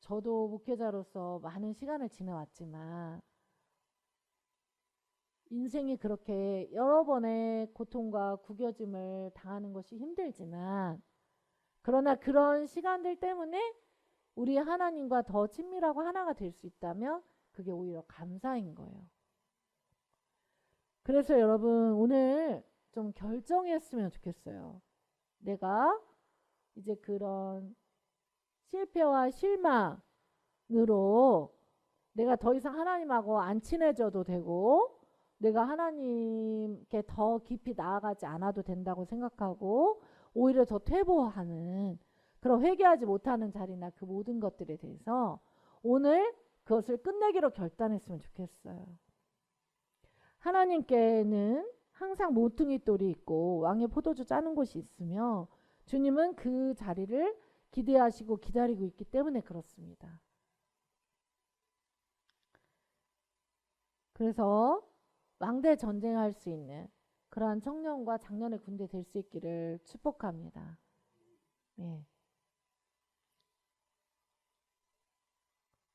저도 목회자로서 많은 시간을 지내왔지만 인생이 그렇게 여러 번의 고통과 구겨짐을 당하는 것이 힘들지만 그러나 그런 시간들 때문에 우리 하나님과 더 친밀하고 하나가 될 수 있다면 그게 오히려 감사인 거예요. 그래서 여러분 오늘 좀 결정했으면 좋겠어요. 내가 이제 그런 실패와 실망으로 내가 더 이상 하나님하고 안 친해져도 되고 내가 하나님께 더 깊이 나아가지 않아도 된다고 생각하고 오히려 더 퇴보하는 그런 회개하지 못하는 자리나 그 모든 것들에 대해서 오늘 그것을 끝내기로 결단했으면 좋겠어요. 하나님께는 항상 모퉁이 돌이 있고 왕의 포도주 짜는 곳이 있으며 주님은 그 자리를 기대하시고 기다리고 있기 때문에 그렇습니다. 그래서 왕대 전쟁할 수 있는 그러한 청년과 장년의 군대 될 수 있기를 축복합니다. 네.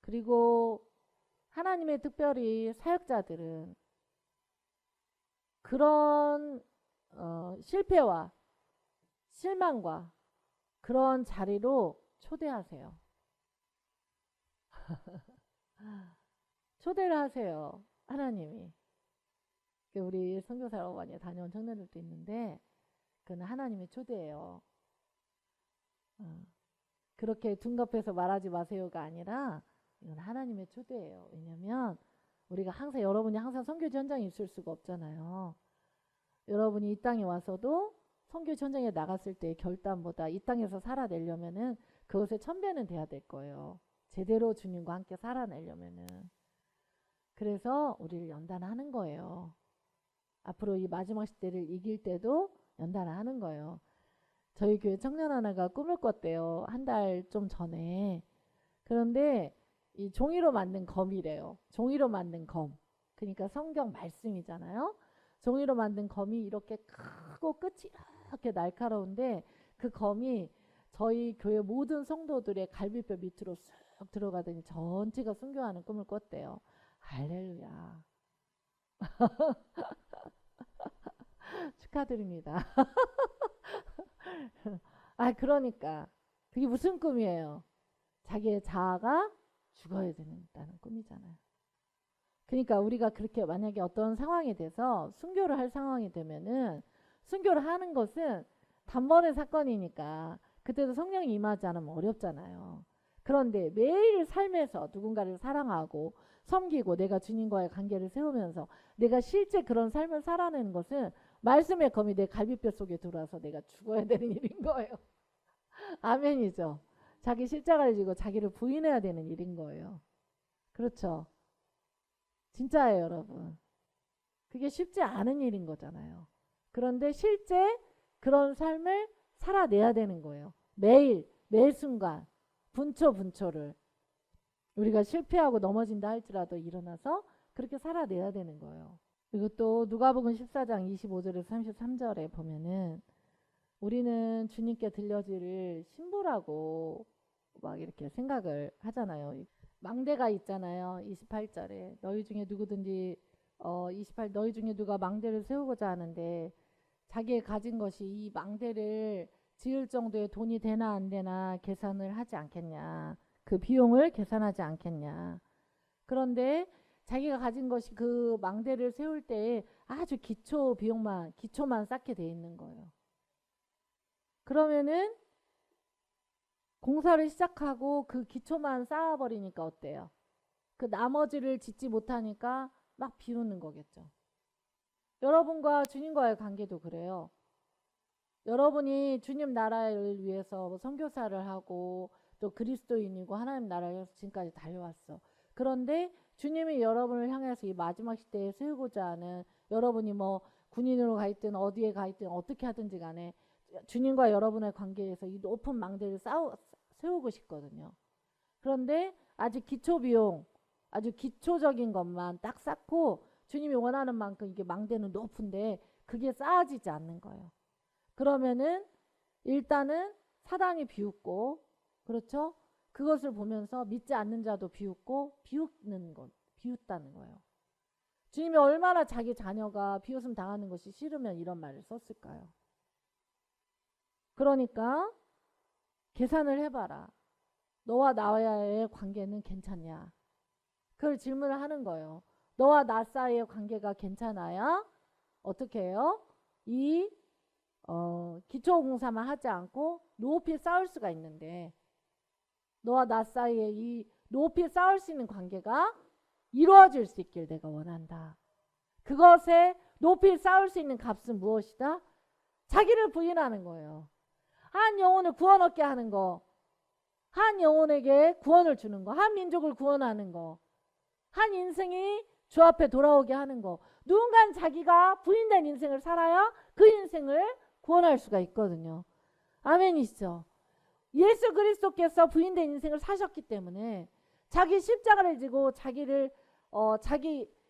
그리고 하나님의 특별히 사역자들은 그런 실패와 실망과 그런 자리로 초대하세요. 초대를 하세요. 하나님이. 우리 선교사학원에 다녀온 청년들도 있는데 그는 하나님의 초대예요. 그렇게 둔갑해서 말하지 마세요가 아니라 이건 하나님의 초대예요. 왜냐하면 우리가 항상 여러분이 항상 선교지 현장에 있을 수가 없잖아요. 여러분이 이 땅에 와서도 선교지 현장에 나갔을 때의 결단보다 이 땅에서 살아내려면은 그것에 천배는 돼야 될 거예요. 제대로 주님과 함께 살아내려면은. 그래서 우리를 연단하는 거예요. 앞으로 이 마지막 시대를 이길 때도 연단하는 거예요. 저희 교회 청년 하나가 꿈을 꿨대요. 한 달 좀 전에. 그런데 이 종이로 만든 검이래요. 종이로 만든 검. 그러니까 성경 말씀이잖아요. 종이로 만든 검이 이렇게 크고 끝이 이렇게 날카로운데 그 검이 저희 교회 모든 성도들의 갈비뼈 밑으로 쑥 들어가더니 전체가 순교하는 꿈을 꿨대요. 할렐루야. 축하드립니다. 그러니까 그게 무슨 꿈이에요? 자기의 자아가 죽어야 된다는 꿈이잖아요. 그러니까 우리가 그렇게 만약에 어떤 상황에 대해서 순교를 할 상황이 되면은 순교를 하는 것은 단번의 사건이니까 그때도 성령이 임하지 않으면 어렵잖아요. 그런데 매일 삶에서 누군가를 사랑하고 섬기고 내가 주님과의 관계를 세우면서 내가 실제 그런 삶을 살아내는 것은 말씀의 검이 내 갈비뼈 속에 들어와서 내가 죽어야 되는 일인 거예요. 아멘이죠. 자기 십자가를 지고 자기를 부인해야 되는 일인 거예요. 그렇죠. 진짜예요, 여러분. 그게 쉽지 않은 일인 거잖아요. 그런데 실제 그런 삶을 살아내야 되는 거예요. 매일, 매 순간, 분초 분초를. 우리가 실패하고 넘어진다 할지라도 일어나서 그렇게 살아내야 되는 거예요. 그리고 또 누가복음 14장 25절에서 33절에 보면은 우리는 주님께 들려질 신부라고 막 이렇게 생각을 하잖아요. 망대가 있잖아요. 28절에 너희 중에 누구든지 28 너희 중에 누가 망대를 세우고자 하는데 자기의 가진 것이 이 망대를 지을 정도의 돈이 되나 안 되나 계산을 하지 않겠냐. 그 비용을 계산하지 않겠냐. 그런데 자기가 가진 것이 그 망대를 세울 때 아주 기초만 쌓게 돼 있는 거예요. 그러면은 공사를 시작하고 그 기초만 쌓아버리니까 어때요? 그 나머지를 짓지 못하니까 막 비우는 거겠죠. 여러분과 주님과의 관계도 그래요. 여러분이 주님 나라를 위해서 선교사를 하고 또 그리스도인이고 하나님 나라를 위해서 지금까지 달려왔어. 그런데 주님이 여러분을 향해서 이 마지막 시대에 세우고자 하는 여러분이 뭐 군인으로 가 있든 어디에 가 있든 어떻게 하든지 간에 주님과 여러분의 관계에서 이 높은 망대를 세우고 싶거든요. 그런데 아직 기초 비용, 아주 기초적인 것만 딱 쌓고 주님이 원하는 만큼 이게 망대는 높은데 그게 쌓아지지 않는 거예요. 그러면은 일단은 사단이 비웃고, 그렇죠? 그것을 보면서 믿지 않는 자도 비웃고 비웃다는 거예요. 주님이 얼마나 자기 자녀가 비웃음 당하는 것이 싫으면 이런 말을 썼을까요? 그러니까 계산을 해봐라. 너와 나와의 관계는 괜찮냐? 그걸 질문을 하는 거예요. 너와 나 사이의 관계가 괜찮아야 어떻게 해요? 이 기초공사만 하지 않고 높이 쌓을 수가 있는데 너와 나 사이에 이 높이 쌓을 수 있는 관계가 이루어질 수 있길 내가 원한다. 그것에 높이 쌓을 수 있는 값은 무엇이다? 자기를 부인하는 거예요. 한 영혼을 구원 얻게 하는 거, 한 영혼에게 구원을 주는 거, 한 민족을 구원하는 거, 한 인생이 주 앞에 돌아오게 하는 거. 누군가는 자기가 부인된 인생을 살아야 그 인생을 구원할 수가 있거든요. 아멘이시죠? 예수 그리스도께서 부인된 인생을 사셨기 때문에 자기 십자가를 지고 자기를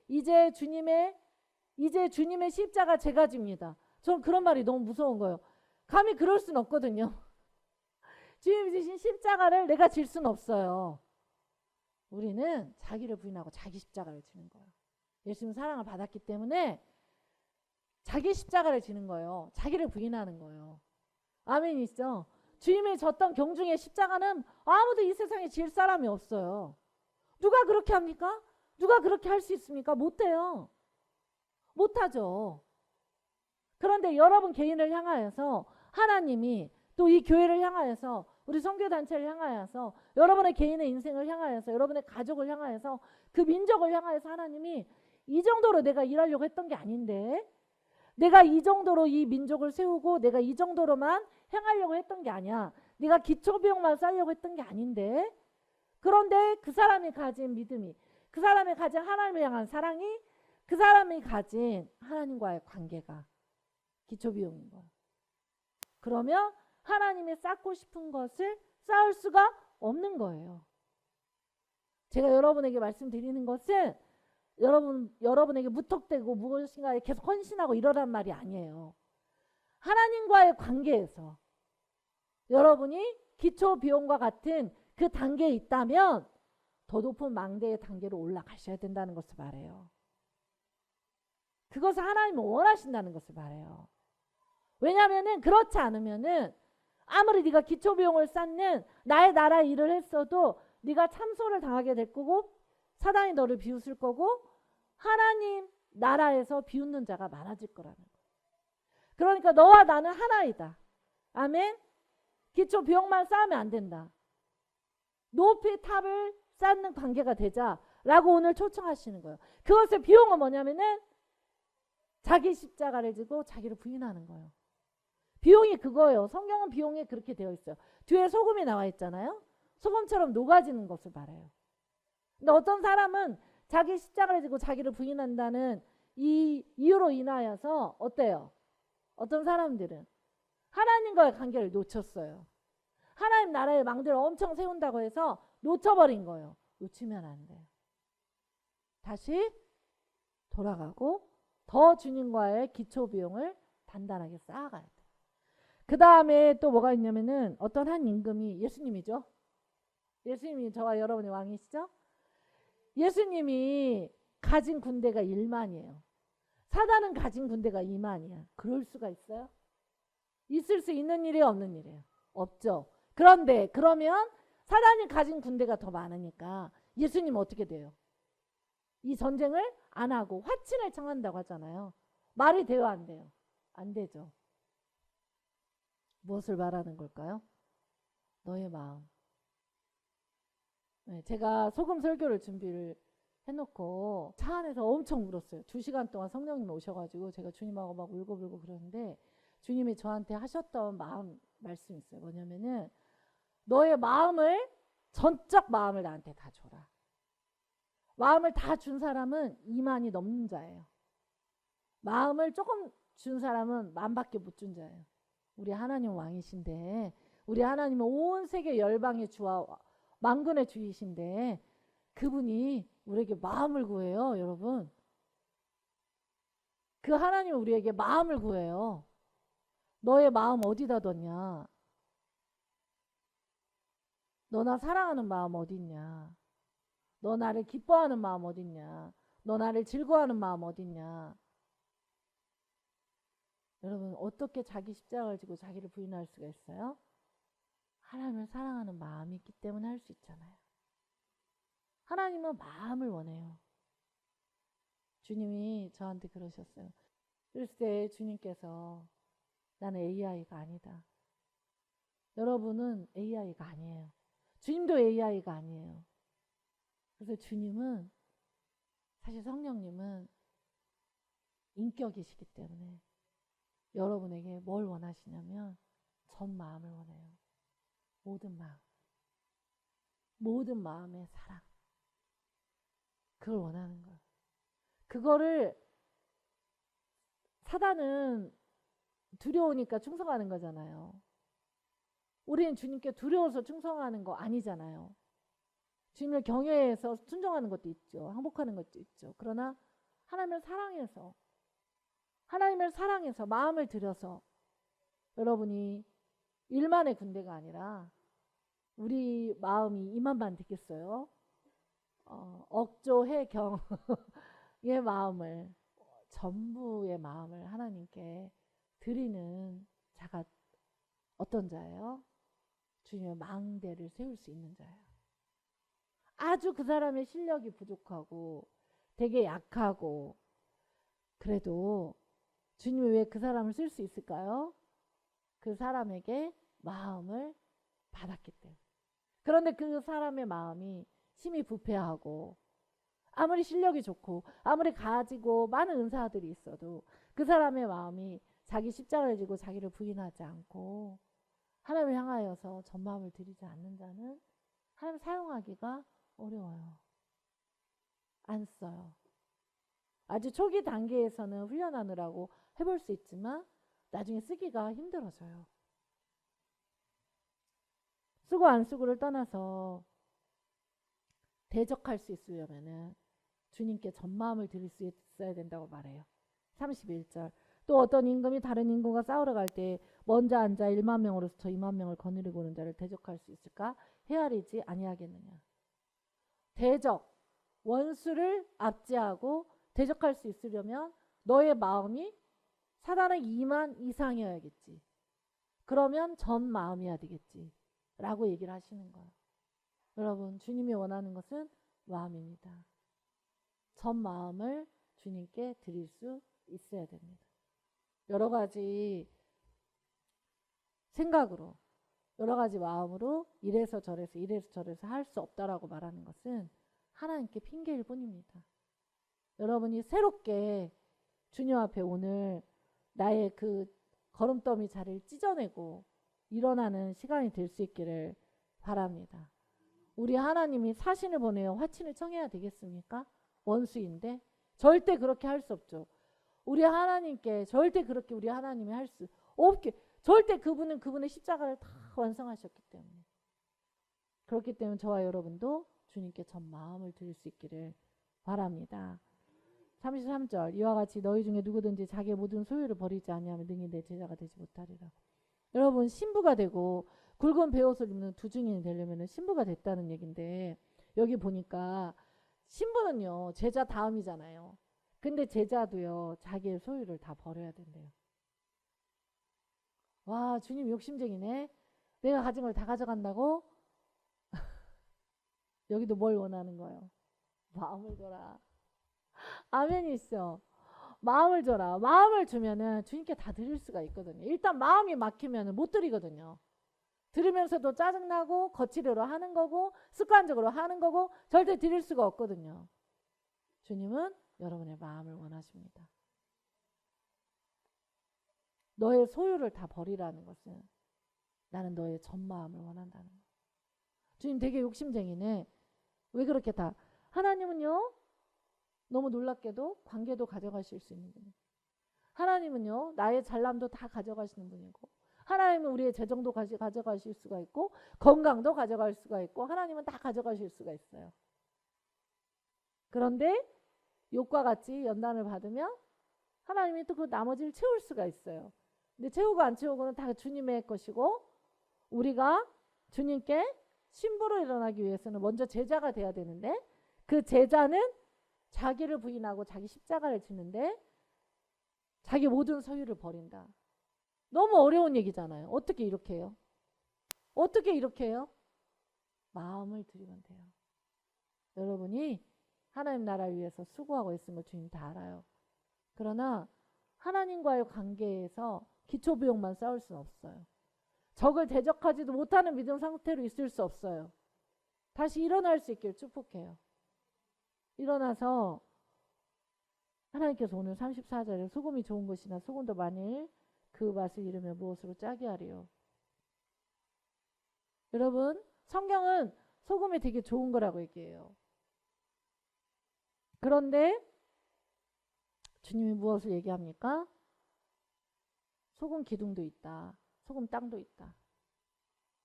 이제 주님의 십자가 제가 집니다. 전 그런 말이 너무 무서운 거예요. 감히 그럴 수는 없거든요. 주님이 지신 십자가를 내가 질 수는 없어요. 우리는 자기를 부인하고 자기 십자가를 지는 거예요. 예수님 사랑을 받았기 때문에 자기 십자가를 지는 거예요. 자기를 부인하는 거예요. 아멘이시죠? 주님이 졌던 경중의 십자가는 아무도 이 세상에 질 사람이 없어요. 누가 그렇게 합니까? 누가 그렇게 할 수 있습니까? 못해요. 못하죠. 그런데 여러분 개인을 향하여서 하나님이 또 이 교회를 향하여서 우리 선교단체를 향하여서 여러분의 개인의 인생을 향하여서 여러분의 가족을 향하여서 그 민족을 향하여서 하나님이 이 정도로 내가 일하려고 했던 게 아닌데, 내가 이 정도로 이 민족을 세우고 내가 이 정도로만 행하려고 했던 게 아니야. 내가 기초비용만 쌓으려고 했던 게 아닌데, 그런데 그 사람이 가진 믿음이, 그 사람이 가진 하나님을 향한 사랑이, 그 사람이 가진 하나님과의 관계가 기초비용인 거야. 그러면 하나님이 쌓고 싶은 것을 쌓을 수가 없는 거예요. 제가 여러분에게 말씀드리는 것은 여러분에게 무턱대고 무엇인가에 계속 헌신하고 이러란 말이 아니에요. 하나님과의 관계에서 여러분이 기초 비용과 같은 그 단계에 있다면 더 높은 망대의 단계로 올라가셔야 된다는 것을 말해요. 그것을 하나님은 원하신다는 것을 말해요. 왜냐하면 그렇지 않으면은 아무리 네가 기초 비용을 쌓는 나의 나라 일을 했어도 네가 참소를 당하게 될 거고 사단이 너를 비웃을 거고 하나님 나라에서 비웃는 자가 많아질 거라는 거예요. 그러니까 너와 나는 하나이다. 아멘. 기초 비용만 쌓으면 안 된다. 높이 탑을 쌓는 관계가 되자라고 오늘 초청하시는 거예요. 그것의 비용은 뭐냐면은 자기 십자가를 지고 자기를 부인하는 거예요. 비용이 그거예요. 성경은 비용에 그렇게 되어 있어요. 뒤에 소금이 나와 있잖아요. 소금처럼 녹아지는 것을 말해요. 근데 어떤 사람은 자기 십자가를 지고 자기를 부인한다는 이 이유로 인하여서 어때요? 어떤 사람들은 하나님과의 관계를 놓쳤어요. 하나님 나라의 망대를 엄청 세운다고 해서 놓쳐버린 거예요. 놓치면 안 돼요. 다시 돌아가고 더 주님과의 기초 비용을 단단하게 쌓아가야 돼요. 그 다음에 또 뭐가 있냐면은 어떤 한 임금이, 예수님이죠. 예수님이 저와 여러분의 왕이시죠. 예수님이 가진 군대가 1만이에요. 사단은 가진 군대가 2만이야. 그럴 수가 있어요? 있을 수 있는 일이에요, 없는 일이에요? 없죠. 그런데 그러면 사단이 가진 군대가 더 많으니까 예수님은 어떻게 돼요? 이 전쟁을 안 하고 화친을 청한다고 하잖아요. 말이 돼요, 안 돼요? 안 되죠. 무엇을 말하는 걸까요? 너의 마음. 네, 제가 소금 설교를 준비를 해놓고 차 안에서 엄청 울었어요. 2시간 동안 성령님 오셔가지고 제가 주님하고 막 울고불고 그러는데 주님이 저한테 하셨던 말씀이 있어요. 뭐냐면은 너의 마음을, 전적 마음을 나한테 다 줘라. 마음을 다 준 사람은 2만이 넘는 자예요. 마음을 조금 준 사람은 10,000밖에 못 준 자예요. 우리 하나님 왕이신데, 우리 하나님은 온 세계 열방의 주와 만군의 주이신데 그분이 우리에게 마음을 구해요. 여러분, 그 하나님은 우리에게 마음을 구해요. 너의 마음 어디다 뒀냐? 너 나 사랑하는 마음 어딨냐? 너 나를 기뻐하는 마음 어딨냐? 너 나를 즐거워하는 마음 어딨냐? 여러분, 어떻게 자기 십자가를 지고 자기를 부인할 수가 있어요? 하나님을 사랑하는 마음이 있기 때문에 할 수 있잖아요. 하나님은 마음을 원해요. 주님이 저한테 그러셨어요. 그랬을 때 주님께서 나는 AI가 아니다. 여러분은 AI가 아니에요. 주님도 AI가 아니에요. 그래서 주님은 사실 성령님은 인격이시기 때문에 여러분에게 뭘 원하시냐면 전 마음을 원해요. 모든 마음. 모든 마음의 사랑. 그걸 원하는 거예요. 그거를 사단은 두려우니까 충성하는 거잖아요. 우리는 주님께 두려워서 충성하는 거 아니잖아요. 주님을 경외해서 순종하는 것도 있죠. 항복하는 것도 있죠. 그러나 하나님을 사랑해서 마음을 들여서 여러분이 일만의 군대가 아니라 우리 마음이 이만만 되겠어요? 억조해 경의 마음을 전부의 마음을 하나님께 드리는 자가 어떤 자예요? 주님의 망대를 세울 수 있는 자예요. 아주 그 사람의 실력이 부족하고 되게 약하고 그래도 주님이 왜 그 사람을 쓸 수 있을까요? 그 사람에게 마음을 받았기 때문에. 그런데 그 사람의 마음이 심히 부패하고 아무리 실력이 좋고 아무리 가지고 많은 은사들이 있어도 그 사람의 마음이 자기 십자가를 지고 자기를 부인하지 않고 하나님을 향하여서 전 마음을 들이지 않는 자는 하나님 사용하기가 어려워요. 안 써요. 아주 초기 단계에서는 훈련하느라고 해볼 수 있지만 나중에 쓰기가 힘들어져요. 쓰고 안 쓰고를 떠나서 대적할 수 있으려면은 주님께 전 마음을 드릴 수 있어야 된다고 말해요. 31절. 또 어떤 임금이 다른 임금과 싸우러 갈 때 먼저 앉아 1만 명으로서 저 2만 명을 거느리고 오는 자를 대적할 수 있을까? 헤아리지 아니하겠느냐. 대적, 원수를 압제하고 대적할 수 있으려면 너의 마음이 사단의 2만 이상이어야겠지. 그러면 전 마음이어야 되겠지. 라고 얘기를 하시는 거예요. 여러분, 주님이 원하는 것은 마음입니다. 전 마음을 주님께 드릴 수 있어야 됩니다. 여러 가지 생각으로, 여러 가지 마음으로 이래서 저래서 할 수 없다라고 말하는 것은 하나님께 핑계일 뿐입니다. 여러분이 새롭게 주님 앞에 오늘 나의 그 거름더미 자리를 찢어내고 일어나는 시간이 될 수 있기를 바랍니다. 우리 하나님이 사신을 보내어 화친을 청해야 되겠습니까? 원수인데 절대 그렇게 할 수 없죠. 우리 하나님께 절대 그렇게 우리 하나님이 할 수 없게, 절대 그분은 그분의 십자가를 다 완성하셨기 때문에. 그렇기 때문에 저와 여러분도 주님께 전 마음을 드릴 수 있기를 바랍니다. 33절. 이와 같이 너희 중에 누구든지 자기의 모든 소유를 버리지 아니하면 능히 내 제자가 되지 못하리라. 여러분, 신부가 되고 굵은 베옷을 입는 두 증인이 되려면 신부가 됐다는 얘기인데, 여기 보니까 신부는요 제자 다음이잖아요. 근데 제자도요 자기의 소유를 다 버려야 된대요. 와, 주님 욕심쟁이네. 내가 가진 걸 다 가져간다고? 여기도 뭘 원하는 거예요? 마음을 줘라. 아멘이시죠? 마음을 줘라. 마음을 주면은 주님께 다 드릴 수가 있거든요. 일단 마음이 막히면 못 드리거든요. 들으면서도 짜증나고 거칠어로 하는 거고 습관적으로 하는 거고 절대 드릴 수가 없거든요. 주님은 여러분의 마음을 원하십니다. 너의 소유를 다 버리라는 것은 나는 너의 전 마음을 원한다는 거. 주님 되게 욕심쟁이네. 왜 그렇게 다. 하나님은요 너무 놀랍게도 관계도 가져가실 수 있는 분이에요. 하나님은요 나의 잘남도 다 가져가시는 분이고, 하나님은 우리의 재정도 가져가실 수가 있고 건강도 가져갈 수가 있고 하나님은 다 가져가실 수가 있어요. 그런데 욥과 같이 연단을 받으면 하나님이 또 그 나머지를 채울 수가 있어요. 근데 채우고 안 채우고는 다 주님의 것이고, 우리가 주님께 신부로 일어나기 위해서는 먼저 제자가 돼야 되는데, 그 제자는 자기를 부인하고 자기 십자가를 지는데 자기 모든 소유를 버린다. 너무 어려운 얘기잖아요. 어떻게 이렇게 해요? 어떻게 이렇게 해요? 마음을 드리면 돼요. 여러분이 하나님 나라를 위해서 수고하고 있는 걸 주님 다 알아요. 그러나 하나님과의 관계에서 기초비용만 쌓을 수는 없어요. 적을 대적하지도 못하는 믿음 상태로 있을 수 없어요. 다시 일어날 수 있기를 축복해요. 일어나서 하나님께서 오늘 34절에 소금이 좋은 것이나 소금도 만일 그 맛을 잃으면 무엇으로 짜게 하리요. 여러분, 성경은 소금이 되게 좋은 거라고 얘기해요. 그런데 주님이 무엇을 얘기합니까? 소금 기둥도 있다. 소금 땅도 있다.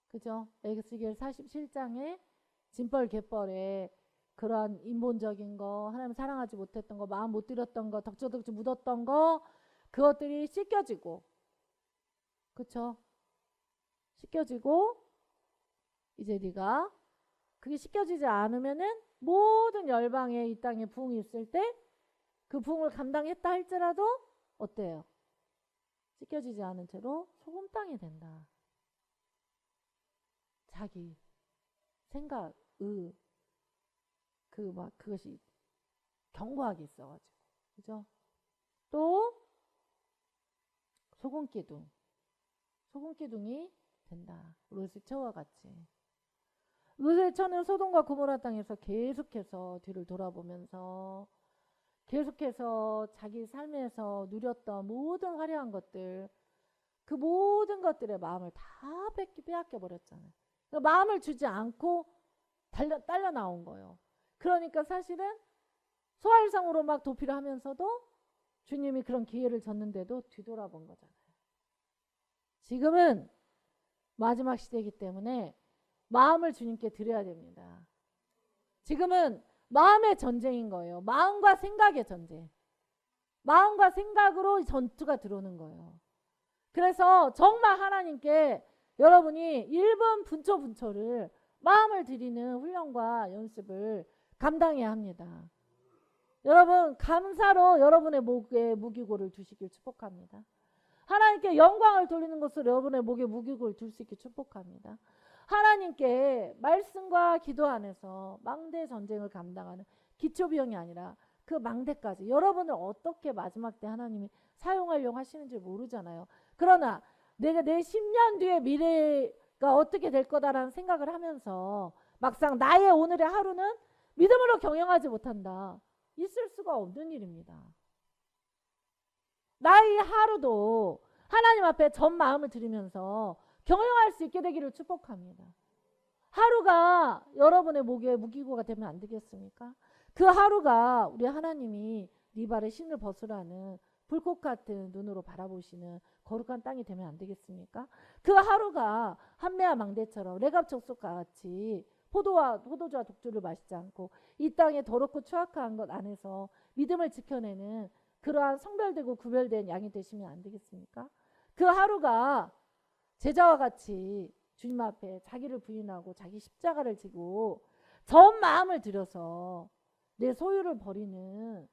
그죠? 에스겔 47장에 진벌 갯벌에 그러한 인본적인 거, 하나님 사랑하지 못했던 거, 마음 못 들였던 거, 덕지덕지 묻었던 거, 그것들이 씻겨지고, 그쵸? 씻겨지고 이제 네가 그게 씻겨지지 않으면은 모든 열방에 이 땅에 부흥이 있을 때 그 부흥을 감당했다 할지라도 어때요? 씻겨지지 않은 채로 소금 땅이 된다. 자기 생각, 그것이 견고하게 있어가지고, 그죠? 또 소금 기둥이 된다. 롯의 처와 같이. 롯의 처는 소돔과 고모라 땅에서 계속해서 뒤를 돌아보면서 계속해서 자기 삶에서 누렸던 모든 화려한 것들, 그 모든 것들의 마음을 다 빼앗겨 버렸잖아요. 그러니까 마음을 주지 않고 딸려 나온 거예요. 그러니까 사실은 소활성으로 막 도피를 하면서도 주님이 그런 기회를 줬는데도 뒤돌아본 거잖아요. 지금은 마지막 시대이기 때문에 마음을 주님께 드려야 됩니다. 지금은 마음의 전쟁인 거예요. 마음과 생각의 전쟁. 마음과 생각으로 전투가 들어오는 거예요. 그래서 정말 하나님께 여러분이 1분 분초를 마음을 들이는 훈련과 연습을 감당해야 합니다. 여러분, 감사로 여러분의 목에 무기고를 두시길 축복합니다. 하나님께 영광을 돌리는 것으로 여러분의 목에 무기고를 둘 수 있게 축복합니다. 하나님께 말씀과 기도 안에서 망대 전쟁을 감당하는 기초비용이 아니라 그 망대까지 여러분을 어떻게 마지막 때 하나님이 사용하려고 하시는지 모르잖아요. 그러나 내가 내 10년 뒤의 미래가 어떻게 될 거다라는 생각을 하면서 막상 나의 오늘의 하루는 믿음으로 경영하지 못한다. 있을 수가 없는 일입니다. 나의 하루도 하나님 앞에 전 마음을 들이면서 경영할 수 있게 되기를 축복합니다. 하루가 여러분의 목에 무기고가 되면 안 되겠습니까? 그 하루가 우리 하나님이 네 발에 신을 벗으라는 불꽃 같은 눈으로 바라보시는 거룩한 땅이 되면 안 되겠습니까? 그 하루가 한매와 망대처럼 레갑 족속과 같이 포도주와 독주를 마시지 않고 이 땅에 더럽고 추악한 것 안에서 믿음을 지켜내는 그러한 성별되고 구별된 양이 되시면 안 되겠습니까? 그 하루가 제자와 같이 주님 앞에 자기를 부인하고 자기 십자가를 지고 전 마음을 들여서 내 소유를 버리는,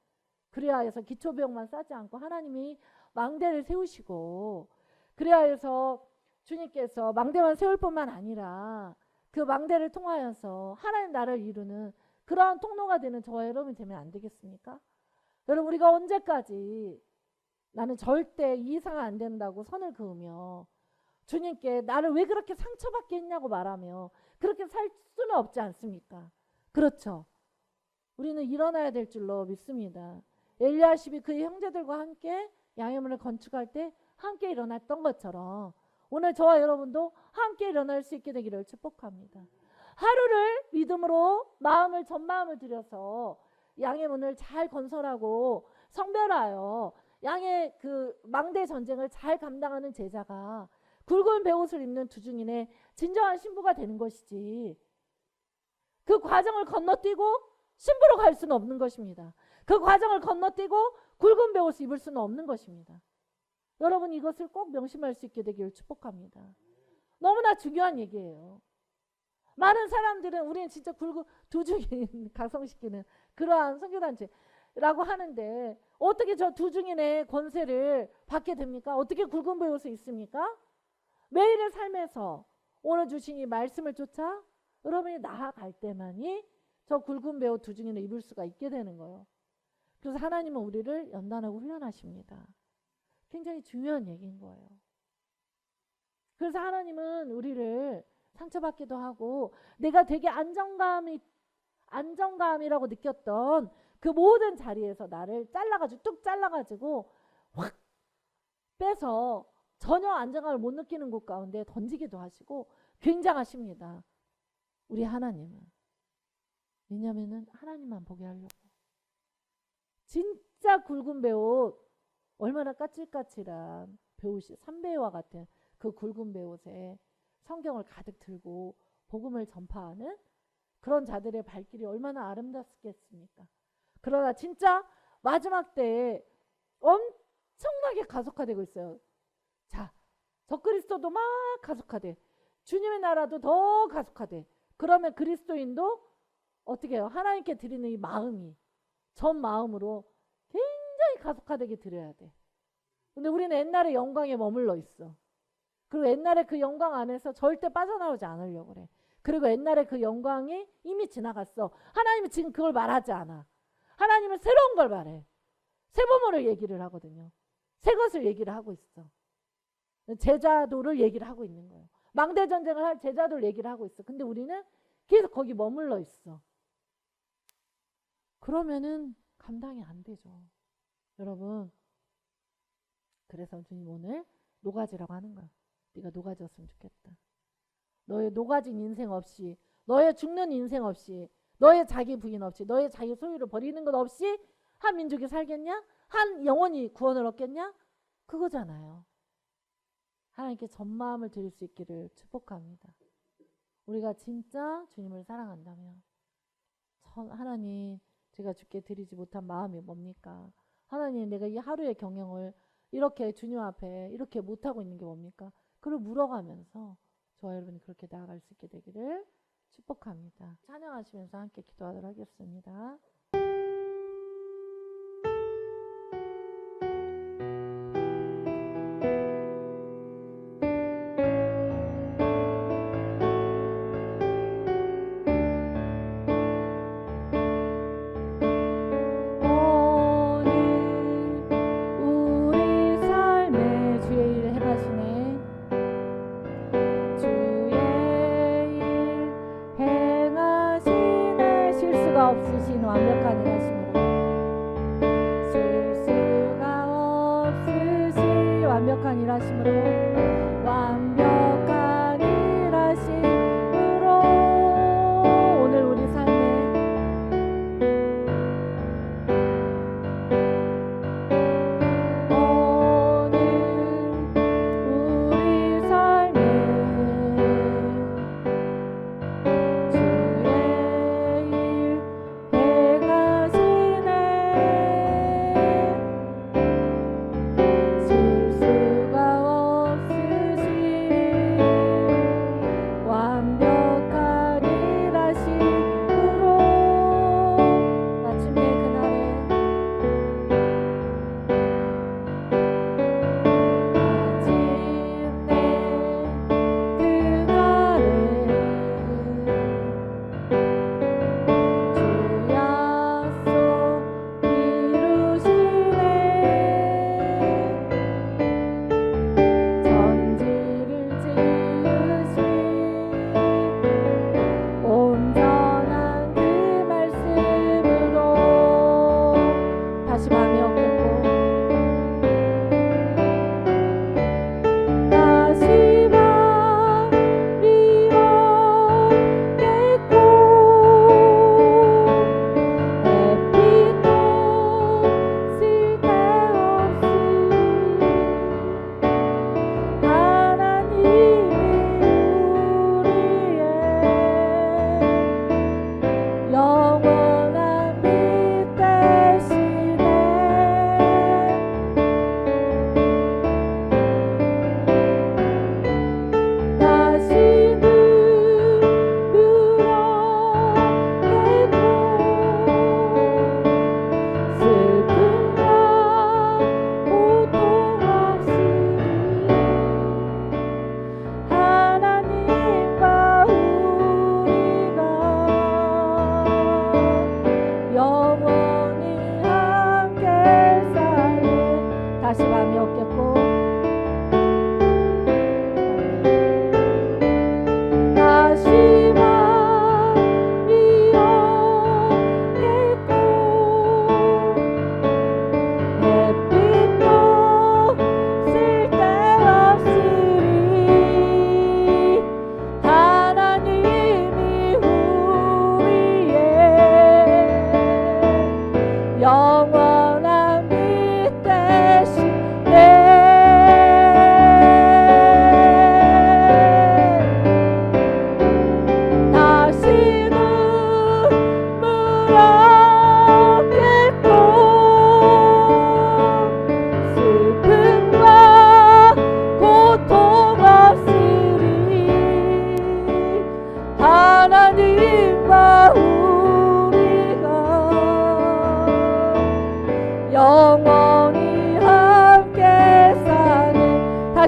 그래야 해서 기초비용만 싸지 않고 하나님이 망대를 세우시고, 그래야 해서 주님께서 망대만 세울 뿐만 아니라 그 망대를 통하여서 하나님 나라를 이루는 그러한 통로가 되는 저와 여러분이 되면 안 되겠습니까? 여러분, 우리가 언제까지 나는 절대 이 이상은 안 된다고 선을 그으며 주님께 나를 왜 그렇게 상처받게 했냐고 말하며 그렇게 살 수는 없지 않습니까? 그렇죠. 우리는 일어나야 될 줄로 믿습니다. 엘리야십이 그의 형제들과 함께 양해문을 건축할 때 함께 일어났던 것처럼 오늘 저와 여러분도 함께 일어날 수 있게 되기를 축복합니다. 하루를 믿음으로 마음을 전 마음을 들여서 양의 문을 잘 건설하고 성별하여 양의 그 망대 전쟁을 잘 감당하는 제자가 굵은 베옷을 입는 두중인의 진정한 신부가 되는 것이지, 그 과정을 건너뛰고 신부로 갈 수는 없는 것입니다. 그 과정을 건너뛰고 굵은 베옷을 입을 수는 없는 것입니다. 여러분, 이것을 꼭 명심할 수 있게 되기를 축복합니다. 너무나 중요한 얘기예요. 많은 사람들은 우리는 진짜 굵은 두중인 각성시키는 그러한 선교단체라고 하는데 어떻게 저 두중인의 권세를 받게 됩니까? 어떻게 굵은 베옷을 입습니까? 매일의 삶에서 오늘 주신 이 말씀을 쫓아 여러분이 나아갈 때만이 저 굵은 베옷 두중인을 입을 수가 있게 되는 거예요. 그래서 하나님은 우리를 연단하고 훈련하십니다. 굉장히 중요한 얘기인 거예요. 그래서 하나님은 우리를 상처받기도 하고 내가 되게 안정감이라고 느꼈던 그 모든 자리에서 나를 잘라가지고 뚝 잘라가지고 확 빼서 전혀 안정감을 못 느끼는 곳 가운데 던지기도 하시고 굉장하십니다. 우리 하나님은. 왜냐면은 하나님만 보게 하려고. 진짜 굵은 배옷, 얼마나 까칠까칠한 배옷이, 삼배와 같은 그 굵은 배옷에 성경을 가득 들고 복음을 전파하는 그런 자들의 발길이 얼마나 아름답겠습니까? 그러나 진짜 마지막 때에 엄청나게 가속화되고 있어요. 자, 적그리스도도 막 가속화돼. 주님의 나라도 더 가속화돼. 그러면 그리스도인도 어떻게 해요? 하나님께 드리는 이 마음이 전 마음으로 굉장히 가속화되게 드려야 돼. 근데 우리는 옛날의 영광에 머물러 있어. 그리고 옛날에 그 영광 안에서 절대 빠져나오지 않으려고 그래. 그리고 옛날에 그 영광이 이미 지나갔어. 하나님은 지금 그걸 말하지 않아. 하나님은 새로운 걸 말해. 새 부모를 얘기를 하거든요. 새 것을 얘기를 하고 있어. 제자도를 얘기를 하고 있는 거예요. 망대 전쟁을 할 제자도를 얘기를 하고 있어. 근데 우리는 계속 거기 머물러 있어. 그러면은 감당이 안 되죠. 여러분, 그래서 주님 오늘 노가지라고 하는 거야. 네가 노가지였으면 좋겠다. 너의 노가진 인생 없이, 너의 죽는 인생 없이, 너의 자기 부인 없이, 너의 자기 소유를 버리는 것 없이 한 민족이 살겠냐? 한 영혼이 구원을 얻겠냐? 그거잖아요. 하나님께 전 마음을 드릴 수 있기를 축복합니다. 우리가 진짜 주님을 사랑한다면, 하나님, 제가 주께 드리지 못한 마음이 뭡니까? 하나님, 내가 이 하루의 경영을 이렇게 주님 앞에 이렇게 못하고 있는 게 뭡니까? 그걸 물어가면서 저와 여러분이 그렇게 나아갈 수 있게 되기를 축복합니다. 찬양하시면서 함께 기도하도록 하겠습니다. 없으신 완벽한 일하심으로, 실수가 없으신 완벽한 일하심으로, 완벽한 일하심으로 오늘 우리 삶에 실수가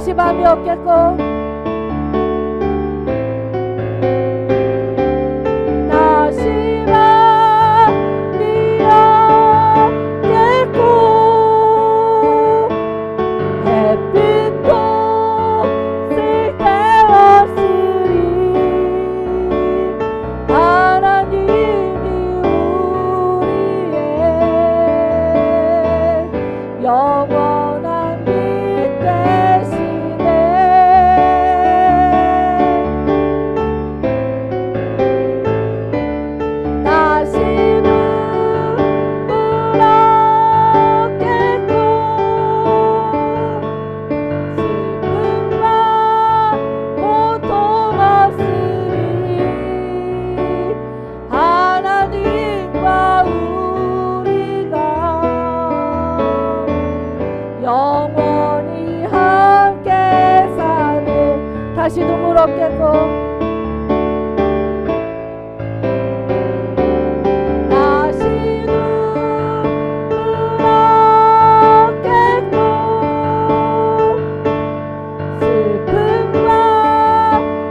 다시 마음이 없겠고 다시 마음이 없겠고 햇빛도 쓸데없으리 하나님이 우리의 영원한 빛 되시네. 다시는 물 없겠고 슬픔과 고통 없으리 하나님과 우리가 영원히 함께 사네. 다시 눈물 없겠고 다시는 물 없겠고 슬픔과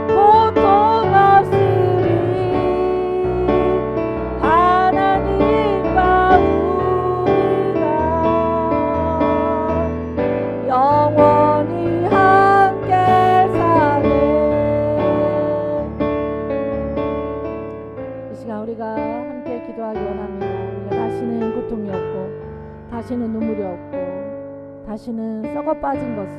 고통 없으리 하나님과 우리가 영원히 함께 사네. 이 시간 우리가 함께 기도하기 원합니다. 우리가 다시는 고통이 없고 다시는 눈물이 없고 다시는 썩어 빠진 것을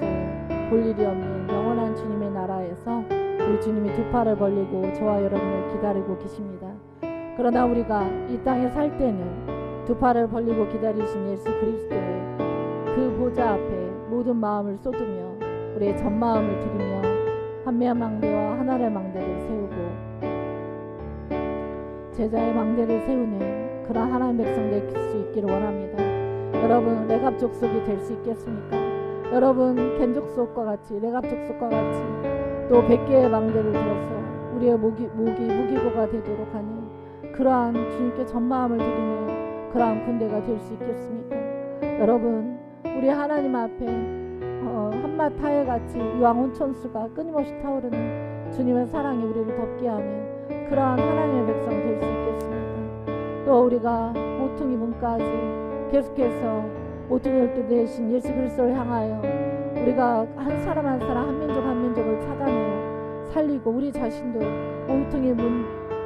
볼 일이 없는 영원한 주님의 나라에서 우리 주님이 두 팔을 벌리고 저와 여러분을 기다리고 계십니다. 그러나 우리가 이 땅에 살 때는 두 팔을 벌리고 기다리신 예수 그리스도의 그 보좌 앞에 모든 마음을 쏟으며 우리의 전 마음을 드리며 한미의 망대와 하나의 망대를 세우고 제자의 망대를 세우는 그런 하나님 백성 될 수 있기를 원합니다. 여러분 레갑 족속이 될 수 있겠습니까? 여러분 겐 족속과 같이 레갑 족속과 같이 또 100개의 망대를 들어서 우리의 무기고가 되도록 하는 그러한 주님께 전 마음을 드리는 그러한 군대가 될 수 있겠습니까? 여러분 우리 하나님 앞에 한낮 타일같이 유황 온천수가 끊임없이 타오르는 주님의 사랑이 우리를 덮게 하는 그러한 하나님의 백성 될 수 있겠습니까? 또 우리가 모퉁이 문까지 계속해서 모퉁이를 대신 예수 그리스도를 향하여 우리가 한 사람 한 사람 한 민족 한 민족을 찾아내어 살리고 우리 자신도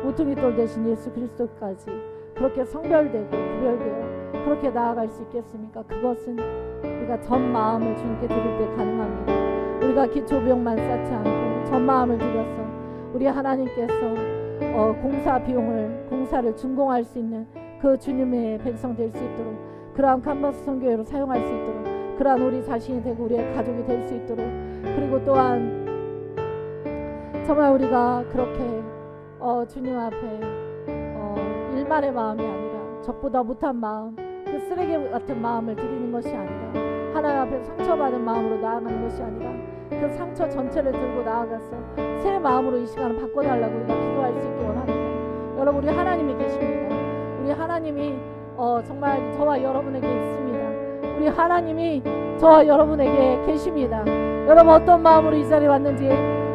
모퉁이 돌 대신 예수 그리스도까지 그렇게 성별되고 구별되어 그렇게 나아갈 수 있겠습니까? 그것은 우리가 전 마음을 주님께 드릴 때 가능합니다. 우리가 기초비용만 쌓지 않고 전 마음을 들여서 우리 하나님께서 공사를 준공할 수 있는 그 주님의 백성 될 수 있도록 그러한 캄버스 선교회로 사용할 수 있도록 그러한 우리 자신이 되고 우리의 가족이 될 수 있도록 그리고 또한 정말 우리가 그렇게 주님 앞에 일만의 마음이 아니라 적보다 못한 마음 그 쓰레기 같은 마음을 드리는 것이 아니라 하나님 앞에 상처받은 마음으로 나아가는 것이 아니라 그 상처 전체를 들고 나아가서 새 마음으로 이 시간을 바꿔달라고 우리가 기도할 수 있기 원합니다. 여러분 우리 하나님이 계십니다. 우리 하나님이 정말 저와 여러분에게 있습니다. 우리 하나님이 저와 여러분에게 계십니다. 여러분 어떤 마음으로 이 자리에 왔는지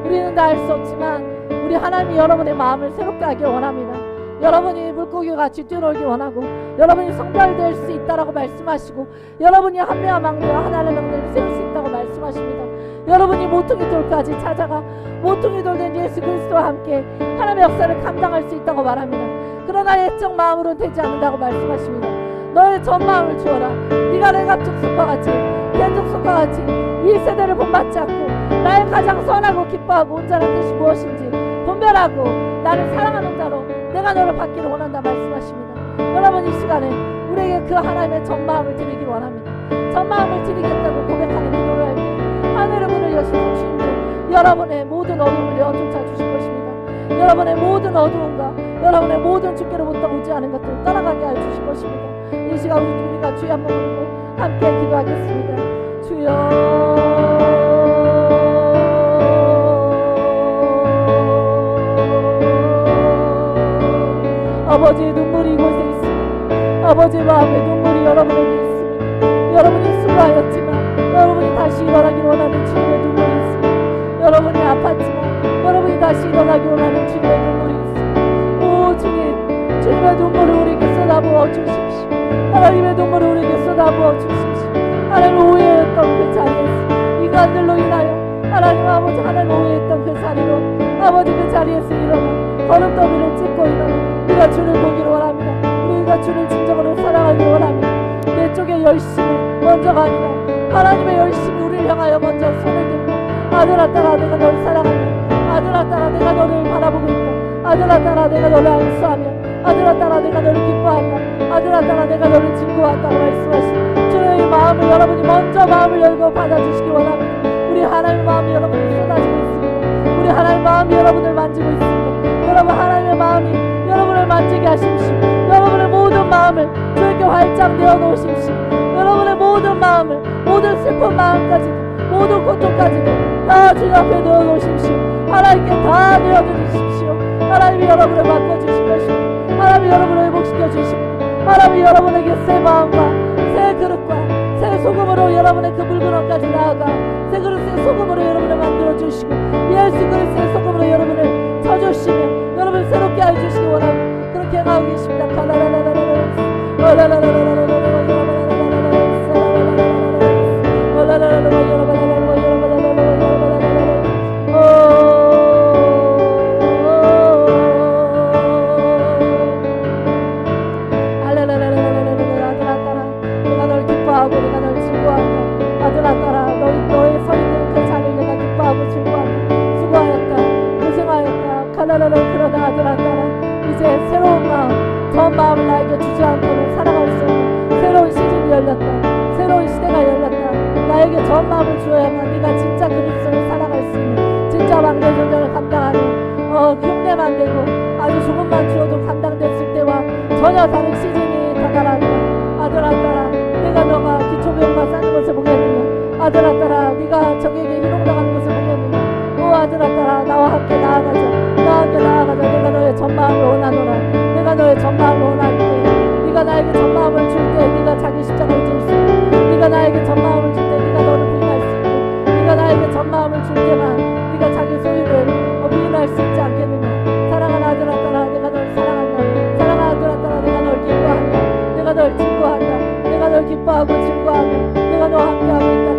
우리는 다 알 수 없지만 우리 하나님이 여러분의 마음을 새롭게 하길 원합니다. 여러분이 물고기같이 뛰어놀기 원하고 여러분이 성별될 수 있다라고 말씀하시고 여러분이 한매와 망대와 하나의 망대를 세울 수 있다고 말씀하십니다. 여러분이 모퉁이 돌까지 찾아가 모퉁이 돌된 예수 그리스도와 함께 하나님의 역사를 감당할 수 있다고 말합니다. 그러나 애적 마음으로는 되지 않는다고 말씀하십니다. 너의 전 마음을 주어라. 네가 레갑 족속과 같이 겐 족속과 같이 이 세대를 본받지 않고 나의 가장 선하고 기뻐하고 온전한 뜻이 무엇인지 분별하고 나를 사랑하는 자로 내가 너를 받기를 원한다 말씀하십니다. 여러분 이 시간에 우리에게 그 하나님의 전 마음을 드리기를 원합니다. 전 마음을 드리겠다고 고백하는 기도를 할 때 하늘의 문을 여시는 주님도 여러분의 모든 어둠을 여종차 주실 것입니다. 여러분의 모든 어두움과 여러분의 모든 주께로 못 오지 않은 것들을 떠나가게 하여 주실 것입니다. 이 시간 우리가 주여 한번 부르고 함께 기도하겠습니다. 주여 아버지의 눈물이 이곳에 있습니다. 아버지의 마음에 눈물이 여러분에게 있습니다. 여러분이 수고하였지만 여러분이 다시 다시 일어나길 원하는 주님의 눈물이 있습니다. 여러분이 아팠지만 여러분이 다시 일어나길 원하는 주님의 눈물이 있습니다. 오 주님, 주님의 눈물을 우리에게 쏟아부어 주십시오. 하나님의 눈물을 우리에게 쏟아부어 주십시오. 하나님 오해했던 그 자리에서 인간들로 인하여 하나님 아버지 하나님 오해했던 그 자리로 아버지 그 자리에서 일어나 걸음더미를 찍고 일어나 우리가 주를 보기를 원합니다. 우리가 주를 진정으로 사랑하기를 원합니다. 내 쪽에 열심히 먼저가 아니라 하나님의 열심히 우리를 향하여 먼저 손을 들고 아들아 딸아 내가 널 사랑하며 아들아 딸아 내가 너를 바라보고 있다. 아들아 딸아 내가 너를 안수하며 아들아 딸아 내가 너를 기뻐한다. 아들아 딸아 내가 너를 즐거워한다고 말씀하신 주의 마음을 여러분이 먼저 마음을 열고 받아주시기 원합니다. 우리 하나님의 마음이 여러분을 쏟아지고 있습니다. 우리 하나님의 마음이 여러분을 만지고 있습니다. 여러분 하나님의 마음이 여러분을 만지게 하십시오. 여러분의 모든 마음을 주에게 활짝 내어놓으십시오. 여러분의 모든 마음을 모든 슬픈 마음까지도 모든 고통까지도 다 주님 앞에 내어놓으십시오. 하나님께 다 내어드리십시오. 하나님이 여러분을 바꿔주실 것입니다. 하나님이 여러분을 회복시켜 주십니다. 하나님이 여러분에게 새 마음과 새 그릇과 새 소금으로 여러분의 그 붉은 옷까지 나아가 새 그릇의 소금으로 여러분을 만들어주시고 예수 그리스도의 소금으로 여러분을 쳐주시며 여러분을 새롭게 해주시기 원하고 그렇게 행하고 계십니다. 아들아 딸아 너의 서 있는 그 자리를 내가 기뻐하고 즐거워하며 수고하였다 고생하였다 가나나나 그러다 아들아 딸아 이제 새로운 마음 전 마음을 나에게 주지 않고는 살아갈 수 없는 새로운 시즌이 열렸다. 새로운 시대가 열렸다. 나에게 전 마음을 주어야만 네가 진짜 그리스도를 살아갈 수 있는 진짜 막내 존재를 감당하는 흉내만 되고 아주 조금만 주어도 감당됐을 때와 전혀 다른 시즌이 다가란다. 아들아 딸아 내가 너가 기초병만 싸는 것을 보겠느냐. 아들아 딸아 네가 적에게 희롱당하는 것을 보겠느냐. 오 아들아 딸아 나와 함께 나아가자. 나와 함께 나아가자. 내가 너의 전마음을 원하노라. 내가 너의 전마음을 원할 때 네가 나에게 전마음을 줄 때 네가 자기 십자가를 질 수 있고 네가 나에게 전마음을 줄 때 네가 너를 부인할 수 있고 네가 나에게 전마음을 줄 때만 네가 자기 소유를 부인할 수 있지 않겠느냐. 사랑하는 아들아 딸아 내가 널 사랑한다. 사랑하는 아들아 딸아 내가 널 기뻐한다. 내가 널 즐거워한다. 내가 널 기뻐하고 즐거워하며 내가 너와 함께하고 있다.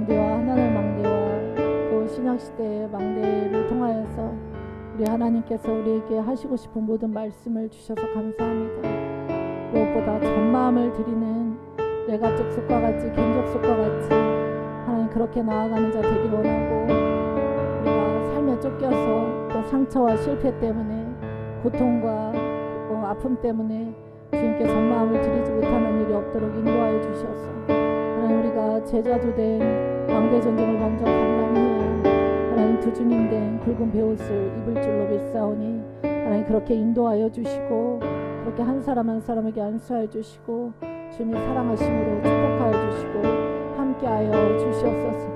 망대와 하나님 망대와 또 신약시대의 망대를 통하여서 우리 하나님께서 우리에게 하시고 싶은 모든 말씀을 주셔서 감사합니다. 무엇보다 전마음을 드리는 레가족 속과 같이 견족 속과 같이 하나님 그렇게 나아가는 자 되길 원하고, 우리가 삶에 쫓겨서 또 상처와 실패 때문에 고통과 아픔 때문에 주님께 전마음을 드리지 못하는 일이 없도록 인도하여 주셔서 하나님 우리가 제자도 된 왕대 전쟁을 먼저 감당해야 하나님 두 주님 된 굵은 베옷을 입을 줄로 믿사오니 하나님 그렇게 인도하여 주시고 그렇게 한 사람 한 사람에게 안수하여 주시고 주님의 사랑하심으로 축복하여 주시고 함께하여 주시옵소서.